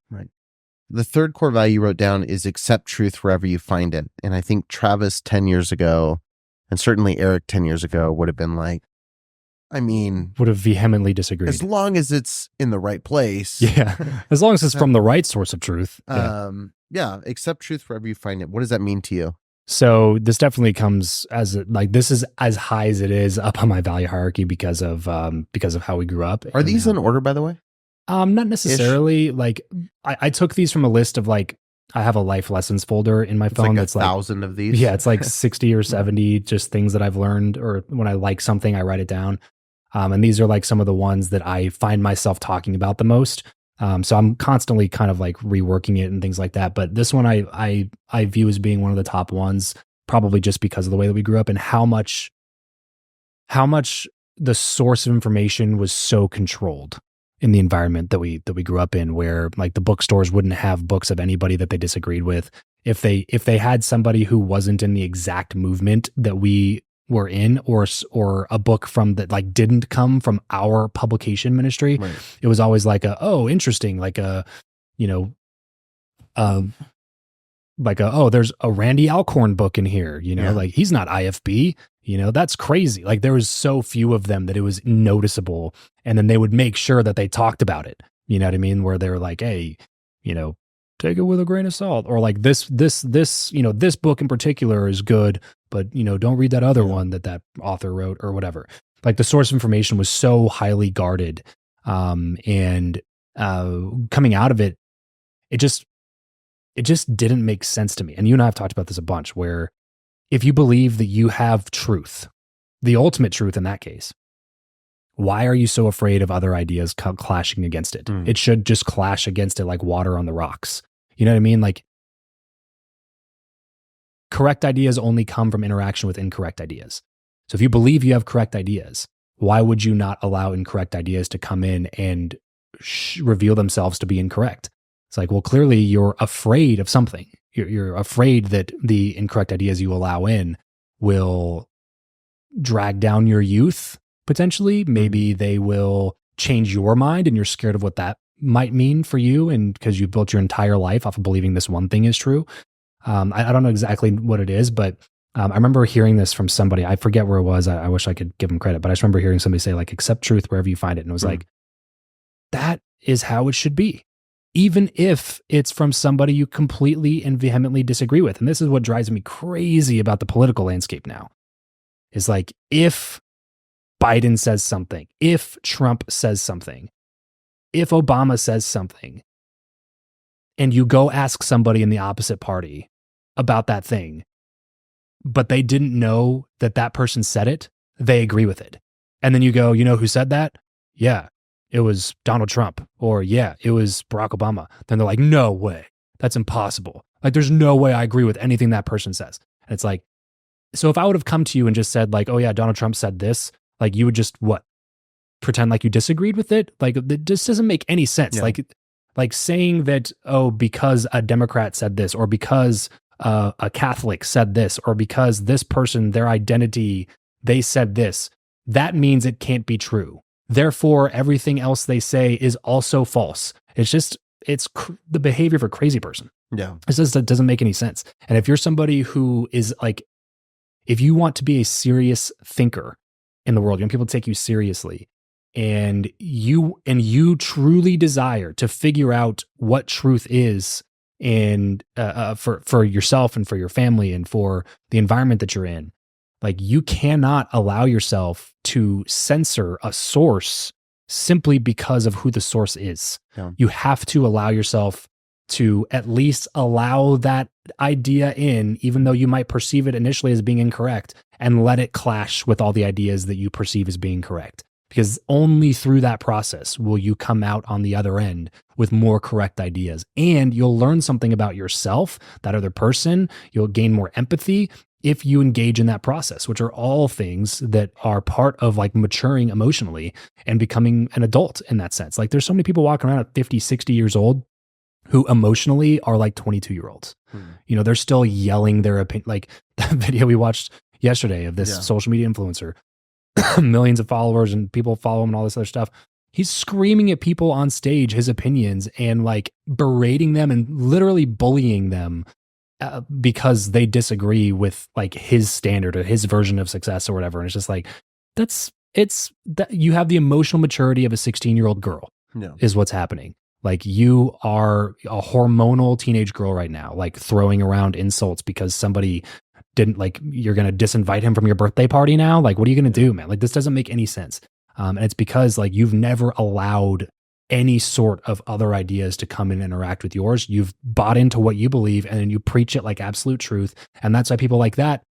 The third core value you wrote down is accept truth wherever you find it. And I think Travis 10 years ago, and certainly Eric 10 years ago, would have been like, would have vehemently disagreed. As long as it's in the right place. Yeah. As long as it's from the right source of truth. Accept truth wherever you find it. What does that mean to you? So this definitely comes as this is as high as it is up on my value hierarchy because of how we grew up. Are these in order, by the way? Not necessarily. Like I took these from a list of like, I have a life lessons folder in my phone that's like 1,000 of these. Yeah, it's like 60 or 70 just things that I've learned, or when I like something, I write it down. And these are like some of the ones that I find myself talking about the most. So I'm constantly kind of like reworking it and things like that. But this one I view as being one of the top ones, probably just because of the way that we grew up and how much the source of information was so controlled in the environment that we grew up in, where like the bookstores wouldn't have books of anybody that they disagreed with. If they had somebody who wasn't in the exact movement that we were in, or a book from that like didn't come from our publication ministry, right, it was always like interesting, like there's a Randy Alcorn book in here, like he's not IFB, that's crazy. Like there was so few of them that it was noticeable, and then they would make sure that they talked about it, you know what I mean, where they were like, hey, take it with a grain of salt, or like this book in particular is good, but don't read that other one that author wrote or whatever. Like the source of information was so highly guarded, and coming out of it, it just didn't make sense to me. And you and I have talked about this a bunch, where if you believe that you have truth, the ultimate truth in that case, why are you so afraid of other ideas clashing against it? It should just clash against it like water on the rocks. You know what I mean? Like correct ideas only come from interaction with incorrect ideas. So if you believe you have correct ideas, why would you not allow incorrect ideas to come in and reveal themselves to be incorrect? It's like, well, clearly you're afraid of something. You're afraid that the incorrect ideas you allow in will drag down your youth, potentially. Maybe they will change your mind, and you're scared of what that might mean for you, and because you built your entire life off of believing this one thing is true. I don't know exactly what it is, but I remember hearing this from somebody. I forget where it was. I wish I could give them credit, but I just remember hearing somebody say like, accept truth wherever you find it. And it was like, that is how it should be, even if it's from somebody you completely and vehemently disagree with. And this is what drives me crazy about the political landscape now, is like, if Biden says something, if Trump says something, if Obama says something, and you go ask somebody in the opposite party about that thing, but they didn't know that that person said it, they agree with it. And then you go, you know who said that? Yeah, it was Donald Trump. Or yeah, it was Barack Obama. Then they're like, no way. That's impossible. Like, there's no way I agree with anything that person says. And it's like, so if I would have come to you and just said like, oh yeah, Donald Trump said this, like you would just what? pretend like you disagreed with it. Like it just doesn't make any sense. Yeah. Like saying that, oh, because a Democrat said this, or because a Catholic said this, or because this person, their identity, they said this, that means it can't be true. Therefore, everything else they say is also false. It's the behavior of a crazy person. Yeah. It doesn't make any sense. And if you're somebody who is like, if you want to be a serious thinker in the world, you want people to take you seriously, and you truly desire to figure out what truth is, and for yourself and for your family and for the environment that you're in, like you cannot allow yourself to censor a source simply because of who the source is. Yeah. You have to allow yourself to at least allow that idea in, even though you might perceive it initially as being incorrect, and let it clash with all the ideas that you perceive as being correct. Because only through that process will you come out on the other end with more correct ideas. And you'll learn something about yourself, that other person. You'll gain more empathy if you engage in that process, which are all things that are part of like maturing emotionally and becoming an adult in that sense. Like there's so many people walking around at 50, 60 years old who emotionally are like 22-year-olds. You know, they're still yelling their opinion. Like that video we watched yesterday of this social media influencer, millions of followers and people follow him and all this other stuff. He's screaming at people on stage his opinions and like berating them and literally bullying them because they disagree with like his standard or his version of success or whatever. And it's just like, you have the emotional maturity of a 16-year-old girl is what's happening. Like you are a hormonal teenage girl right now, like throwing around insults because somebody didn't like, you're going to disinvite him from your birthday party now. Like, what are you going to do, man? Like, this doesn't make any sense. And it's because like you've never allowed any sort of other ideas to come and interact with yours. You've bought into what you believe and then you preach it like absolute truth. And that's why people like that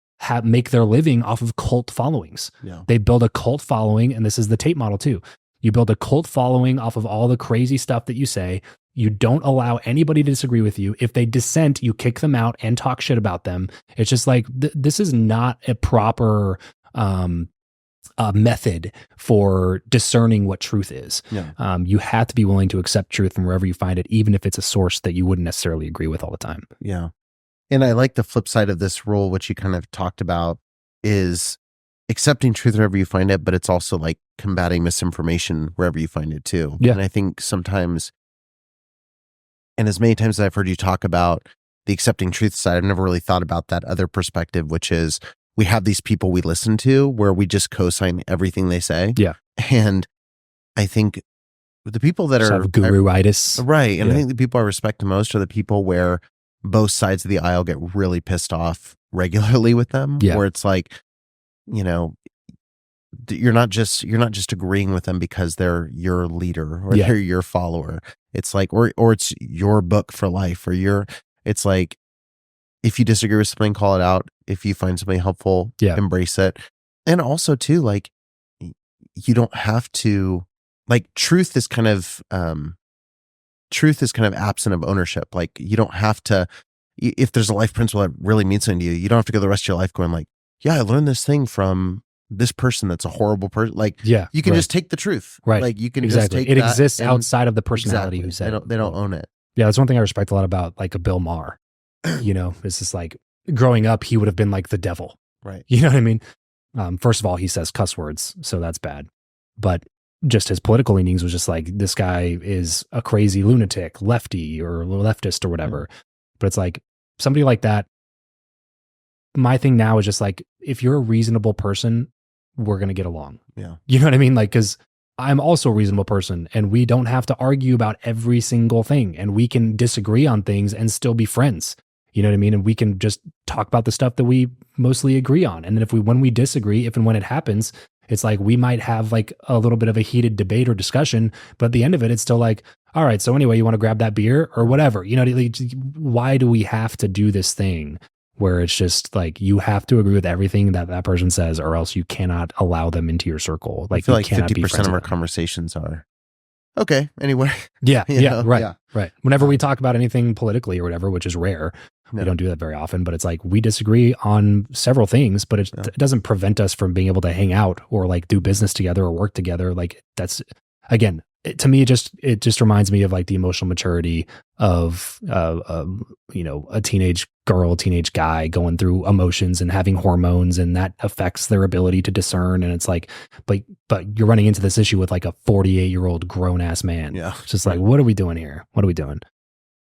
make their living off of cult followings. Yeah. They build a cult following, and this is the Tate model too. You build a cult following off of all the crazy stuff that you say. You don't allow anybody to disagree with you. If they dissent, you kick them out and talk shit about them. It's just like, this is not a proper method for discerning what truth is. Yeah. You have to be willing to accept truth from wherever you find it, even if it's a source that you wouldn't necessarily agree with all the time. Yeah. And I like the flip side of this rule, which you kind of talked about, is accepting truth wherever you find it, but it's also like combating misinformation wherever you find it too. Yeah. And I think sometimes, and as many times as I've heard you talk about the accepting truth side, I've never really thought about that other perspective, which is we have these people we listen to where we just co-sign everything they say. Yeah. And I think the people that Just are have guru-itis. right. And Yeah. I think the people I respect the most are the people where both sides of the aisle get really pissed off regularly with them. Yeah. Where it's like, you know, you're not just agreeing with them because they're your leader or Yeah. they're your follower. It's like, or it's your book for life, or it's like, if you disagree with something, call it out. If you find something helpful, Yeah. embrace it. And also too, like, you don't have to, like, truth is kind of absent of ownership. Like, you don't have to, if there's a life principle that really means something to you, you don't have to go the rest of your life going like, yeah, I learned this thing from this person that's a horrible person. Like, Yeah. you can right. just take the truth. Right. Like, you can Exactly. just take It that exists and- outside of the personality Exactly. who said it. They don't own it. Yeah, that's one thing I respect a lot about like a Bill Maher. You know, it's just like growing up, he would have been like the devil. Right. You know what I mean? First of all, he says cuss words, so that's bad. But just his political leanings was just like, this guy is a crazy lunatic, lefty or leftist or whatever. But it's like somebody like that. My thing now is just like, if you're a reasonable person, we're going to get along. Yeah. You know what I mean? Like, because I'm also a reasonable person and we don't have to argue about every single thing, and we can disagree on things and still be friends. You know what I mean? And we can just talk about the stuff that we mostly agree on. And then when we disagree, if and when it happens, it's like we might have like a little bit of a heated debate or discussion, but at the end of it, it's still like, all right, so anyway, you want to grab that beer or whatever? You know, like, why do we have to do this thing where it's just like you have to agree with everything that person says, or else you cannot allow them into your circle? Like, I feel you like cannot be 50% friends of our with them. conversations are okay. Anyway, Yeah, you yeah, know, right, yeah. right. Whenever we talk about anything politically or whatever, which is rare, We don't do that very often, but it's like we disagree on several things, but it doesn't prevent us from being able to hang out or like do business together or work together. Like that's, again, to me, it just reminds me of like the emotional maturity of, you know, a teenage girl, teenage guy going through emotions and having hormones, and that affects their ability to discern. And it's like, but you're running into this issue with like a 48-year-old grown ass man. Yeah. It's just like, what are we doing here? What are we doing?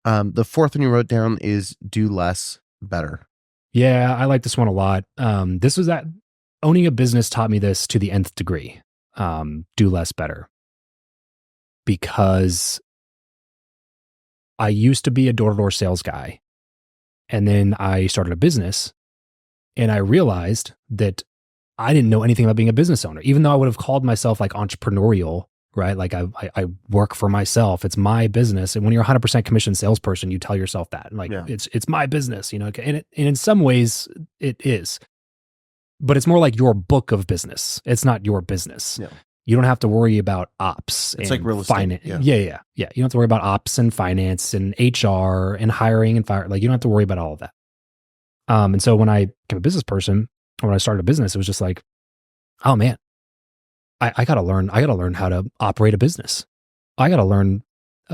The fourth one you wrote down is do less, better. Yeah, I like this one a lot. This was that owning a business taught me this to the nth degree. Do less, better. Because I used to be a door-to-door sales guy, and then I started a business, and I realized that I didn't know anything about being a business owner, even though I would have called myself like entrepreneurial, right? Like I work for myself. It's my business. And when you're a 100% commission salesperson, you tell yourself that like, it's my business, you know, and in some ways it is, but it's more like your book of business. It's not your business. Yeah. You don't have to worry about ops. It's and like real estate. Finance. Yeah. You don't have to worry about ops and finance and HR and hiring and fire. Like you don't have to worry about all of that. And so when I became a business person, when I started a business, it was just like, oh man, I gotta learn how to operate a business. I gotta learn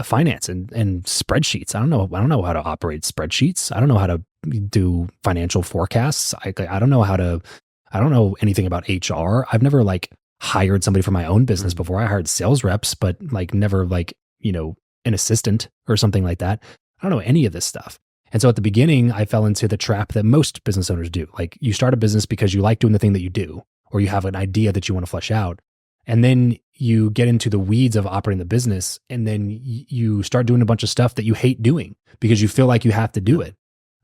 finance and spreadsheets. I don't know how to operate spreadsheets. I don't know how to do financial forecasts. I don't know anything about HR. I've never like hired somebody for my own business before. I hired sales reps, but like never like, you know, an assistant or something like that. I don't know any of this stuff. And so at the beginning, I fell into the trap that most business owners do. Like you start a business because you like doing the thing that you do, or you have an idea that you want to flesh out. And then you get into the weeds of operating the business, and then you start doing a bunch of stuff that you hate doing because you feel like you have to do it.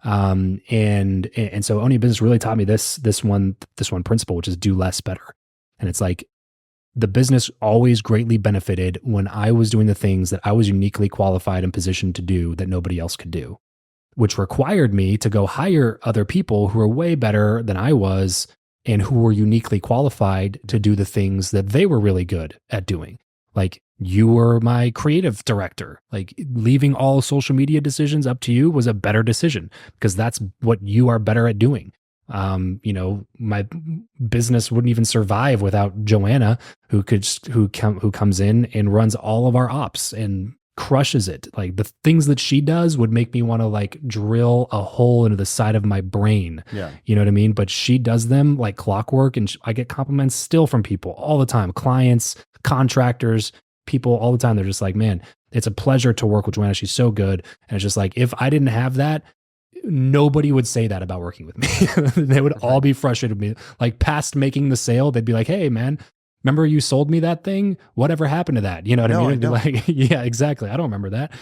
And so owning a business really taught me this one principle, which is do less, better. And it's like the business always greatly benefited when I was doing the things that I was uniquely qualified and positioned to do that nobody else could do, which required me to go hire other people who are way better than I was and who were uniquely qualified to do the things that they were really good at doing. Like you were my creative director. Like leaving all social media decisions up to you was a better decision because that's what you are better at doing. You know, my business wouldn't even survive without Joanna, who comes in and runs all of our ops and crushes it. Like the things that she does would make me want to like drill a hole into the side of my brain. Yeah. You know what I mean? But she does them like clockwork, and I get compliments still from people all the time, clients, contractors, people all the time. They're just like, man, it's a pleasure to work with Joanna. She's so good. And it's just like, if I didn't have that, nobody would say that about working with me. They would all be frustrated with me. Like past making the sale, they'd be like, hey man, remember you sold me that thing? Whatever happened to that? You know what I mean? It'd be like, yeah, exactly. I don't remember that.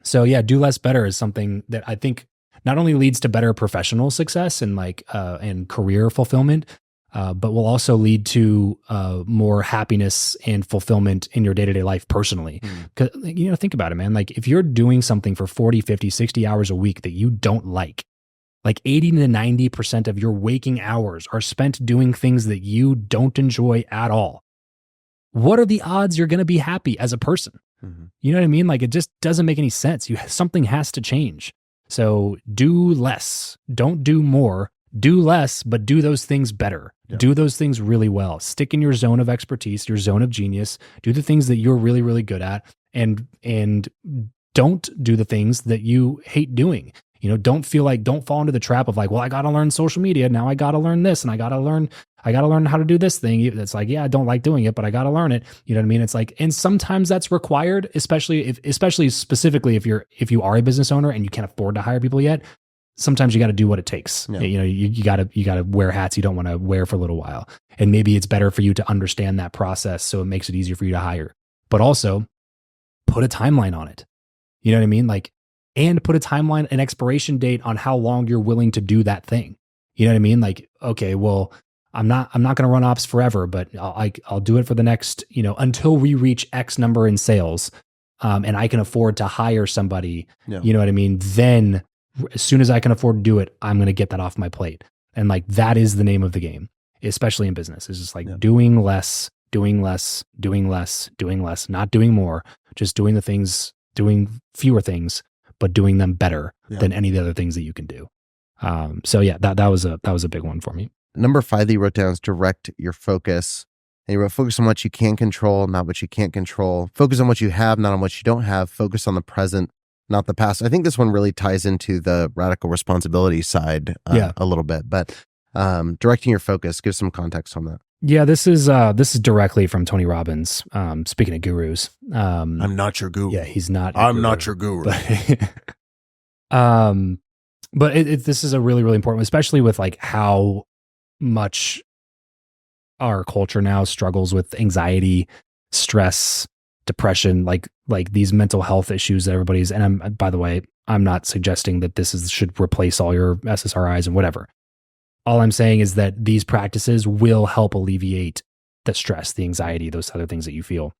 So yeah, do less, better is something that I think not only leads to better professional success and like, and career fulfillment, but will also lead to more happiness and fulfillment in your day-to-day life personally. Because, you know, think about it, man. Like if you're doing something for 40, 50, 60 hours a week that you don't like 80 to 90% of your waking hours are spent doing things that you don't enjoy at all. What are the odds you're going to be happy as a person? You know what I mean? Like it just doesn't make any sense. Something has to change. So do less, don't do more. Do less, but do those things better. Yeah. Do those things really well. Stick in your zone of expertise, your zone of genius. Do the things that you're really, really good at, and don't do the things that you hate doing. You know, don't fall into the trap of like, well, I got to learn social media. Now I got to learn this, and I got to learn how to do this thing. It's like, yeah, I don't like doing it, but I got to learn it. You know what I mean? It's like, and sometimes that's required, especially specifically if you are a business owner and you can't afford to hire people yet. Sometimes you got to do what it takes. Yeah. You know, you got to wear hats you don't want to wear for a little while. And maybe it's better for you to understand that process so it makes it easier for you to hire. But also put a timeline on it. You know what I mean? Like, and put a timeline, an expiration date on how long you're willing to do that thing. You know what I mean? Like, okay, well, I'm not going to run ops forever, but I'll do it for the next, you know, until we reach X number in sales. And I can afford to hire somebody, you know what I mean? Then as soon as I can afford to do it, I'm going to get that off my plate. And like, that is the name of the game, especially in business. It's just like doing less, not doing more, just doing fewer things, but doing them better Yeah. than any of the other things that you can do. So yeah, that was a big one for me. Number 5 that you wrote down is direct your focus. And you wrote focus on what you can control, not what you can't control. Focus on what you have, not on what you don't have. Focus on the present, not the past. I think this one really ties into the radical responsibility side a little bit, but directing your focus, give some context on that. Yeah, this is directly from Tony Robbins. Speaking of gurus, I'm not your guru. yeah, he's not. I'm not your guru. But this is a really, really important one, especially with like how much our culture now struggles with anxiety, stress, depression, like these mental health issues that everybody's. And by the way, I'm not suggesting that should replace all your SSRIs and whatever. All I'm saying is that these practices will help alleviate the stress, the anxiety, those other things that you feel.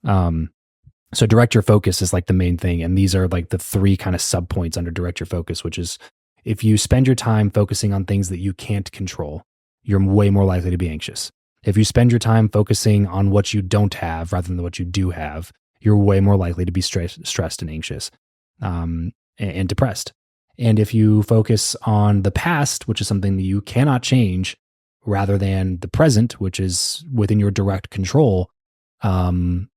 So direct your focus is like the main thing. And these are like the 3 kind of sub points under direct your focus, which is if you spend your time focusing on things that you can't control, you're way more likely to be anxious. If you spend your time focusing on what you don't have rather than what you do have, you're way more likely to be stressed and anxious and depressed. And if you focus on the past, which is something that you cannot change, rather than the present, which is within your direct control, then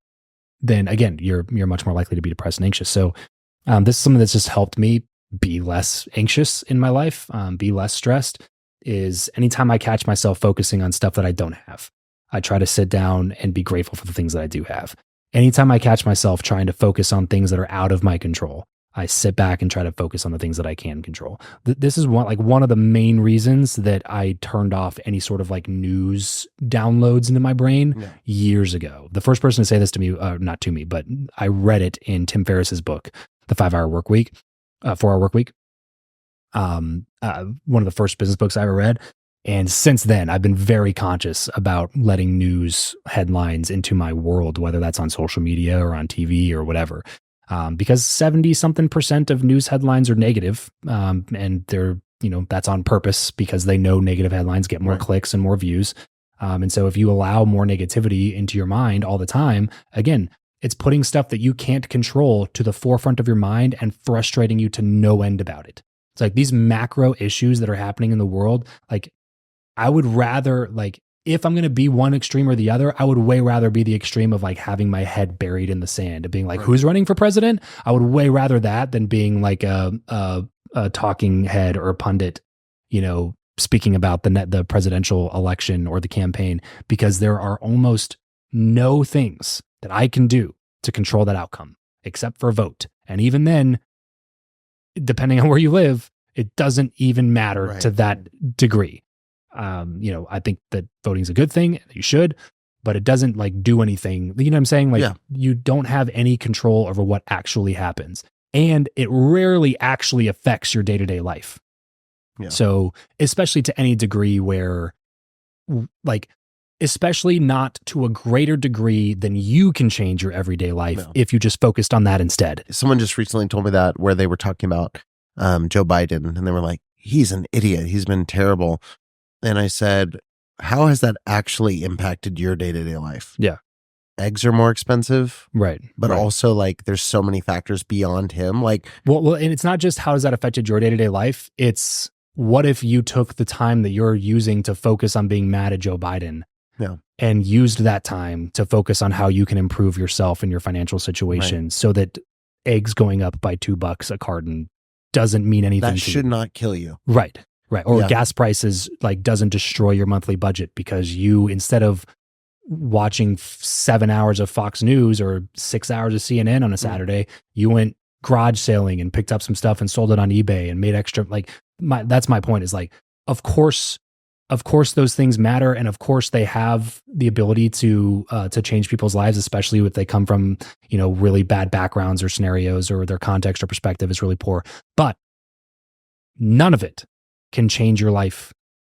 again, you're much more likely to be depressed and anxious. So this is something that's just helped me be less anxious in my life, be less stressed. Is anytime I catch myself focusing on stuff that I don't have, I try to sit down and be grateful for the things that I do have. Anytime I catch myself trying to focus on things that are out of my control, I sit back and try to focus on the things that I can control. This is one of the main reasons that I turned off any sort of like news downloads into my brain years ago. The first person to say this to me, not to me, but I read it in Tim Ferriss's book, The 4-Hour Work Week. One of the first business books I ever read. And since then, I've been very conscious about letting news headlines into my world, whether that's on social media or on TV or whatever. Because 70-something% of news headlines are negative, and they're, that's on purpose because they know negative headlines get more clicks and more views. And so if you allow more negativity into your mind all the time, again, it's putting stuff that you can't control to the forefront of your mind and frustrating you to no end about it. It's like these macro issues that are happening in the world. Like, I would rather, like, if I'm going to be one extreme or the other, I would way rather be the extreme of like having my head buried in the sand and being like, who's running for president? I would way rather that than being like a talking head or a pundit, speaking about the presidential election or the campaign, because there are almost no things that I can do to control that outcome except for vote. And even then, depending on where you live, it doesn't even matter to that degree. I think that voting is a good thing. You should, but it doesn't like do anything. You know what I'm saying? Like you don't have any control over what actually happens, and it rarely actually affects your day-to-day life. Yeah. So especially to any degree where like, especially not to a greater degree than you can change your everyday life if you just focused on that instead. Someone just recently told me that where they were talking about Joe Biden, and they were like, he's an idiot. He's been terrible. And I said, how has that actually impacted your day-to-day life? Yeah. Eggs are more expensive. Right. But also like there's so many factors beyond him. Like, well, and it's not just how has that affected your day-to-day life. It's what if you took the time that you're using to focus on being mad at Joe Biden and used that time to focus on how you can improve yourself and your financial situation so that eggs going up by $2 a carton doesn't mean anything. That should not kill you. Right. Or gas prices like doesn't destroy your monthly budget because you, instead of watching 7 hours of Fox News or 6 hours of CNN on a Saturday, you went garage sailing and picked up some stuff and sold it on eBay and made extra. Like that's my point is like, of course those things matter. And of course they have the ability to change people's lives, especially if they come from, really bad backgrounds or scenarios or their context or perspective is really poor, but none of it can change your life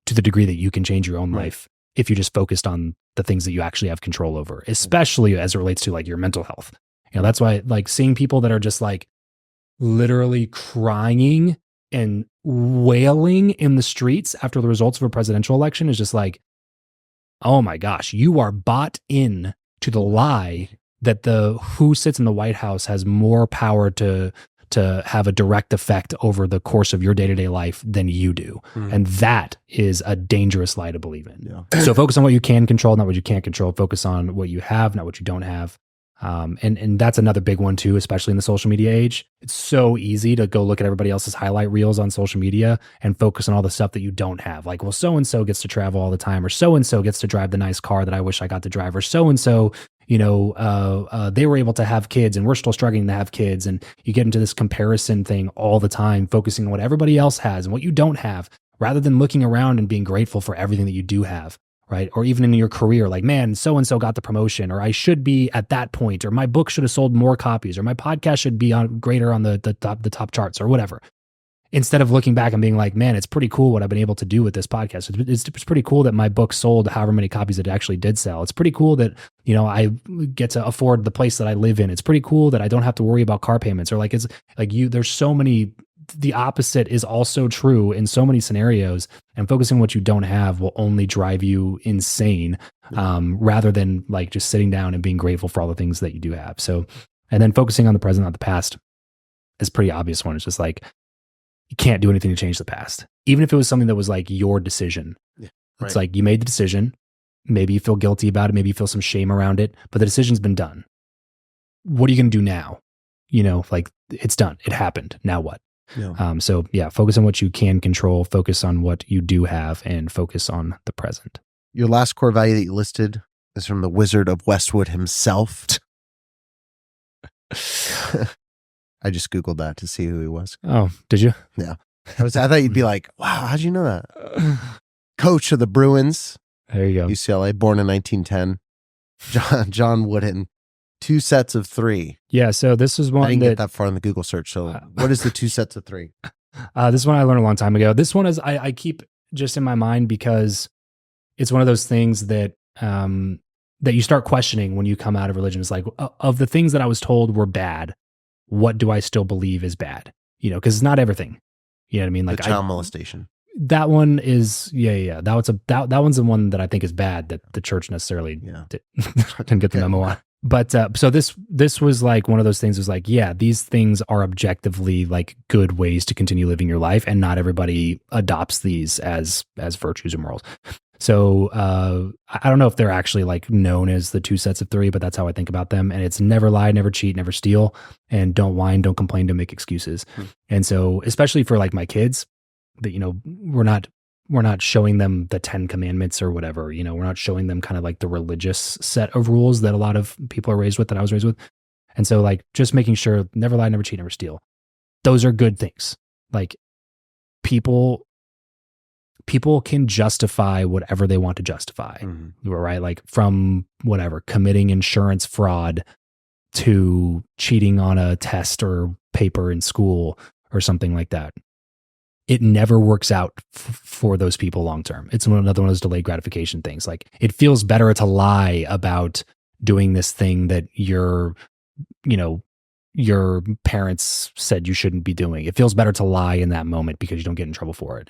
to the degree that you can change your own life if you just focused on the things that you actually have control over, especially as it relates to like your mental health. That's why like seeing people that are just like literally crying and wailing in the streets after the results of a presidential election is just like, oh my gosh, you are bought in to the lie that who sits in the White House has more power to to have a direct effect over the course of your day-to-day life than you do. And that is a dangerous lie to believe in. Yeah. So focus on what you can control, not what you can't control. Focus on what you have, not what you don't have. And that's another big one too, especially in the social media age. It's so easy to go look at everybody else's highlight reels on social media and focus on all the stuff that you don't have. Like, well, so-and-so gets to travel all the time, or so-and-so gets to drive the nice car that I wish I got to drive, or so-and-so, they were able to have kids and we're still struggling to have kids. And you get into this comparison thing all the time, focusing on what everybody else has and what you don't have, rather than looking around and being grateful for everything that you do have. Right. Or even in your career, like, man, so-and-so got the promotion, or I should be at that point, or my book should have sold more copies, or my podcast should be greater on the top charts, or whatever. Instead of looking back and being like, man, it's pretty cool what I've been able to do with this podcast. It's pretty cool that my book sold however many copies it actually did sell. It's pretty cool that, I get to afford the place that I live in. It's pretty cool that I don't have to worry about car payments, or like, it's like there's so many. The opposite is also true in so many scenarios, and focusing on what you don't have will only drive you insane, rather than like just sitting down and being grateful for all the things that you do have. So, and then focusing on the present, not the past, is a pretty obvious one. It's just like, you can't do anything to change the past. Even if it was something that was like your decision, it's like you made the decision. Maybe you feel guilty about it. Maybe you feel some shame around it, but the decision's been done. What are you going to do now? Like, it's done. It happened. Now what? Yeah. So focus on what you can control, focus on what you do have, and focus on the present. Your last core value that you listed is from the Wizard of Westwood himself. I just Googled that to see who he was. Oh, did you? Yeah. I thought you'd be like, wow, how'd you know that? Coach of the Bruins. There you go. UCLA, born in 1910. John Wooden. 2 sets of 3. Yeah, so this is one I didn't get that far on the Google search. So what is the 2 sets of 3? This one I learned a long time ago. This one is I keep just in my mind because it's one of those things that that you start questioning when you come out of religion. It's like, of the things that I was told were bad, what do I still believe is bad? Because it's not everything. You know what I mean? Like, the child molestation. That one is, yeah. That one's the one that I think is bad, that the church necessarily didn't get the memo on. But so this was like one of those things. Was like, yeah, these things are objectively like good ways to continue living your life, and not everybody adopts these as virtues or morals. So I don't know if they're actually like known as the 2 sets of 3, but that's how I think about them. And it's never lie, never cheat, never steal, and don't whine, don't complain, don't make excuses. And so, especially for like my kids, that we're not showing them the 10 commandments or whatever, we're not showing them kind of like the religious set of rules that a lot of people are raised with, that I was raised with. And so like just making sure never lie, never cheat, never steal. Those are good things. Like people can justify whatever they want to justify, right? Like from whatever, committing insurance fraud to cheating on a test or paper in school or something like that. It never works out for those people long term. It's another one of those delayed gratification things. Like, it feels better to lie about doing this thing that your parents said you shouldn't be doing. It feels better to lie in that moment because you don't get in trouble for it.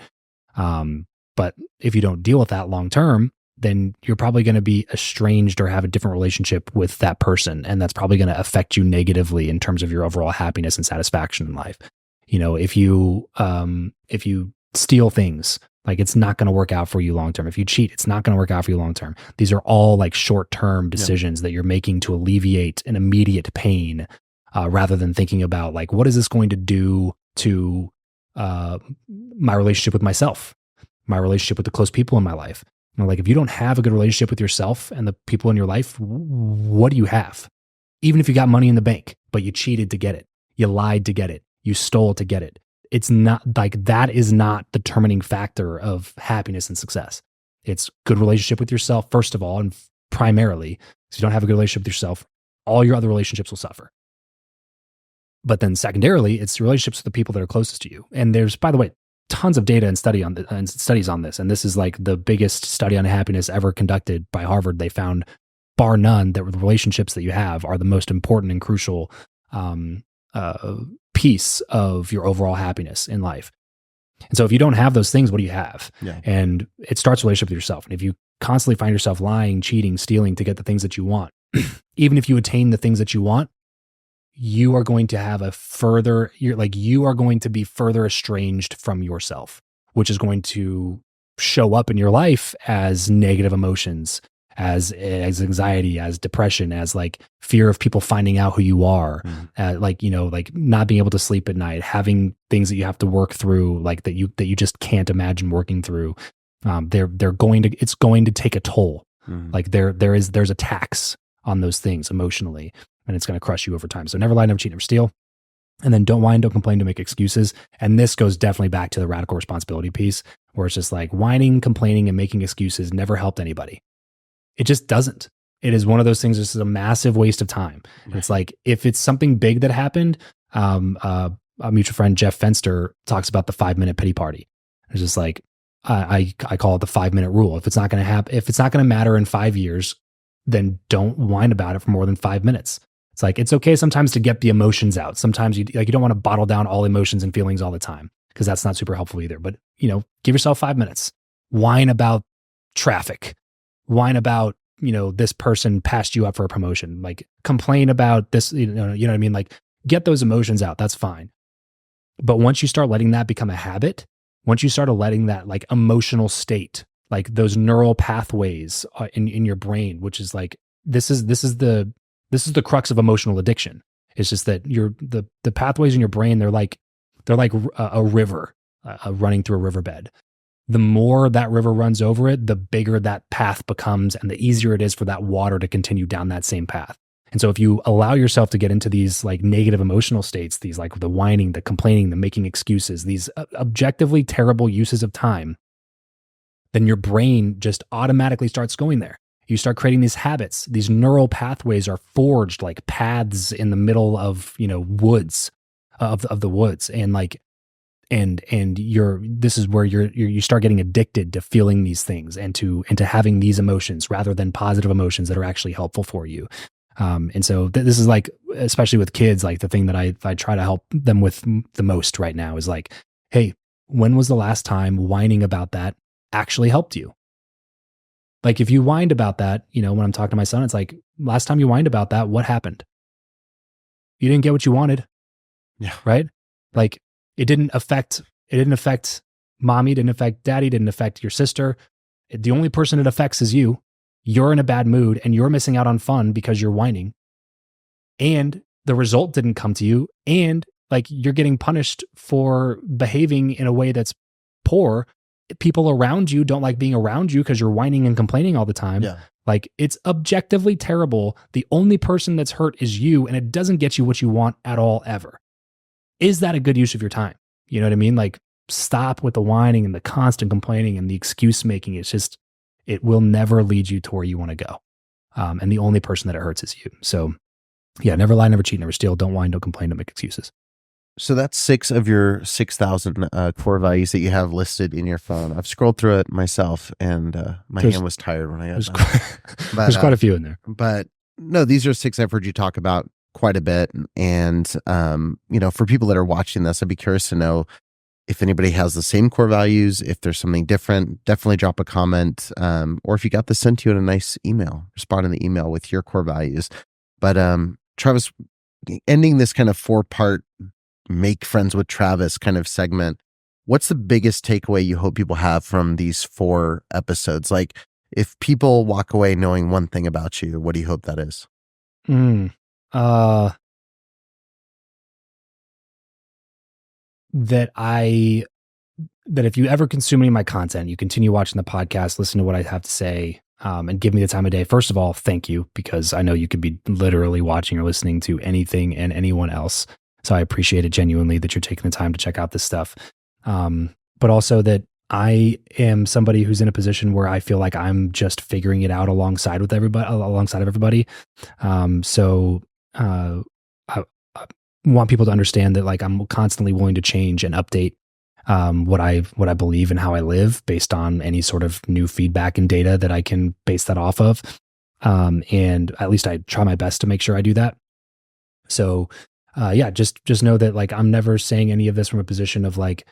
But if you don't deal with that long term, then you're probably going to be estranged or have a different relationship with that person, and that's probably going to affect you negatively in terms of your overall happiness and satisfaction in life. If you steal things, like, it's not going to work out for you long term. If you cheat, it's not going to work out for you long term. These are all like short term decisions that you're making to alleviate an immediate pain, rather than thinking about like, what is this going to do to my relationship with myself, my relationship with the close people in my life. Like, if you don't have a good relationship with yourself and the people in your life, what do you have? Even if you got money in the bank, but you cheated to get it, you lied to get it, you stole to get it. It's not like, that is not the determining factor of happiness and success. It's good relationship with yourself, first of all, and primarily. If you don't have a good relationship with yourself, all your other relationships will suffer. But then secondarily, it's relationships with the people that are closest to you. And there's, by the way, tons of data and studies on this. And this is like the biggest study on happiness ever conducted by Harvard. They found, bar none, that the relationships that you have are the most important and crucial piece of your overall happiness in life. And so if you don't have those things, what do you have? Yeah. And it starts a relationship with yourself. And if you constantly find yourself lying, cheating, stealing to get the things that you want, even if you attain the things that you want, you are going to have you are going to be further estranged from yourself, which is going to show up in your life as negative emotions, as anxiety, as depression, as like fear of people finding out who you are, like not being able to sleep at night, having things that you have to work through, like that you just can't imagine working through. It's going to take a toll. Like there's a tax on those things emotionally, and it's going to crush you over time. So never lie, never cheat, never steal. And then don't whine, don't complain, don't make excuses. And this goes definitely back to the radical responsibility piece, where it's just like whining, complaining, and making excuses never helped anybody. It just doesn't. It is one of those things. This is a massive waste of time. Right. It's like, if it's something big that happened, a mutual friend, Jeff Fenster, talks about the 5-minute pity party. It's just like, I call it the 5-minute rule. If it's not going to happen, if it's not going to matter in 5 years, then don't whine about it for more than 5 minutes. It's like, it's okay sometimes to get the emotions out. Sometimes you don't want to bottle down all emotions and feelings all the time, because that's not super helpful either. But, give yourself 5 minutes. Whine about traffic. Whine about, this person passed you up for a promotion. Like, complain about this, you know what I mean? Like, get those emotions out. That's fine. But once you start letting that become a habit, once you start letting that like emotional state, like those neural pathways in your brain, which is like, this is the crux of emotional addiction. It's just that the pathways in your brain, they're like a river running through a riverbed. The more that river runs over it, the bigger that path becomes, and the easier it is for that water to continue down that same path. And so if you allow yourself to get into these like negative emotional states, these like the whining, the complaining, the making excuses, these objectively terrible uses of time, then your brain just automatically starts going there. You start creating these habits. These neural pathways are forged like paths in the middle of, woods, of the woods. And like, and this is where you start getting addicted to feeling these things and to having these emotions rather than positive emotions that are actually helpful for you. And so this is like, especially with kids, like the thing that I try to help them with the most right now is like, hey, when was the last time whining about that actually helped you? Like, if you whined about that, when I'm talking to my son, it's like, last time you whined about that, what happened? You didn't get what you wanted. Yeah. Right? Like, it didn't affect mommy, didn't affect daddy, didn't affect your sister. The only person it affects is you. You're in a bad mood and you're missing out on fun because you're whining. And the result didn't come to you. And like, you're getting punished for behaving in a way that's poor. People around you don't like being around you because you're whining and complaining all the time. Yeah. Like, it's objectively terrible. The only person that's hurt is you, and it doesn't get you what you want at all, ever. Is that a good use of your time? You know what I mean? Like, stop with the whining and the constant complaining and the excuse making. It's just, it will never lead you to where you want to go. And the only person that it hurts is you. So yeah, never lie, never cheat, never steal. Don't whine, don't complain, don't make excuses. So that's 6 of your 6,000 core values that you have listed in your phone. I've scrolled through it myself, and my hand was tired when I got done. There's quite a few in there. But no, these are 6 I've heard you talk about quite a bit. And, for people that are watching this, I'd be curious to know if anybody has the same core values, if there's something different. Definitely drop a comment. Or if you got this sent to you in a nice email, respond in the email with your core values. But Travis, ending this kind of 4-part Make Friends with Travis kind of segment, what's the biggest takeaway you hope people have from these 4 episodes? Like, if people walk away knowing one thing about you, what do you hope that is? That if you ever consume any of my content, you continue watching the podcast, listen to what I have to say, and give me the time of day. First of all, thank you, because I know you could be literally watching or listening to anything and anyone else. So I appreciate it genuinely that you're taking the time to check out this stuff. But also that I am somebody who's in a position where I feel like I'm just figuring it out alongside of everybody. So I want people to understand that like I'm constantly willing to change and update what I believe and how I live based on any sort of new feedback and data that I can base that off of. And at least I try my best to make sure I do that. So just know that like I'm never saying any of this from a position of like,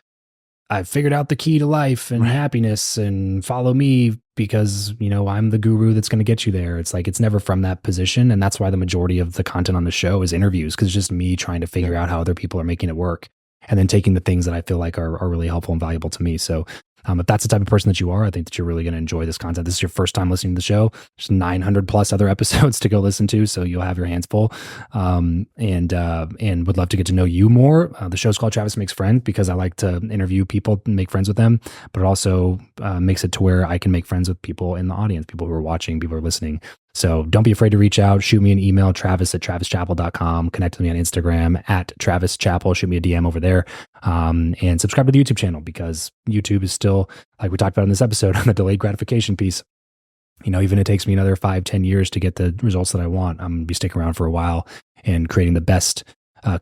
I've figured out the key to life and happiness and follow me because, I'm the guru that's going to get you there. It's like, it's never from that position. And that's why the majority of the content on the show is interviews, because it's just me trying to figure out how other people are making it work, and then taking the things that I feel like are really helpful and valuable to me. So if that's the type of person that you are, I think that you're really going to enjoy this content. This is your first time listening to the show. There's 900 plus other episodes to go listen to, so you'll have your hands full. And would love to get to know you more. The show's called Travis Makes Friends because I like to interview people and make friends with them, but it also makes it to where I can make friends with people in the audience, people who are watching, people who are listening. So don't be afraid to reach out. Shoot me an email, travis@travischappell.com. Connect with me on Instagram @travischappell. Shoot me a DM over there. And subscribe to the YouTube channel, because YouTube is still, like we talked about in this episode, on the delayed gratification piece. Even if it takes me another 5-10 years to get the results that I want, I'm going to be sticking around for a while and creating the best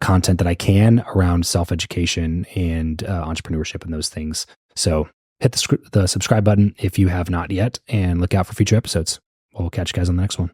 content that I can around self-education and entrepreneurship and those things. So hit the subscribe button if you have not yet, and look out for future episodes. We'll catch you guys on the next one.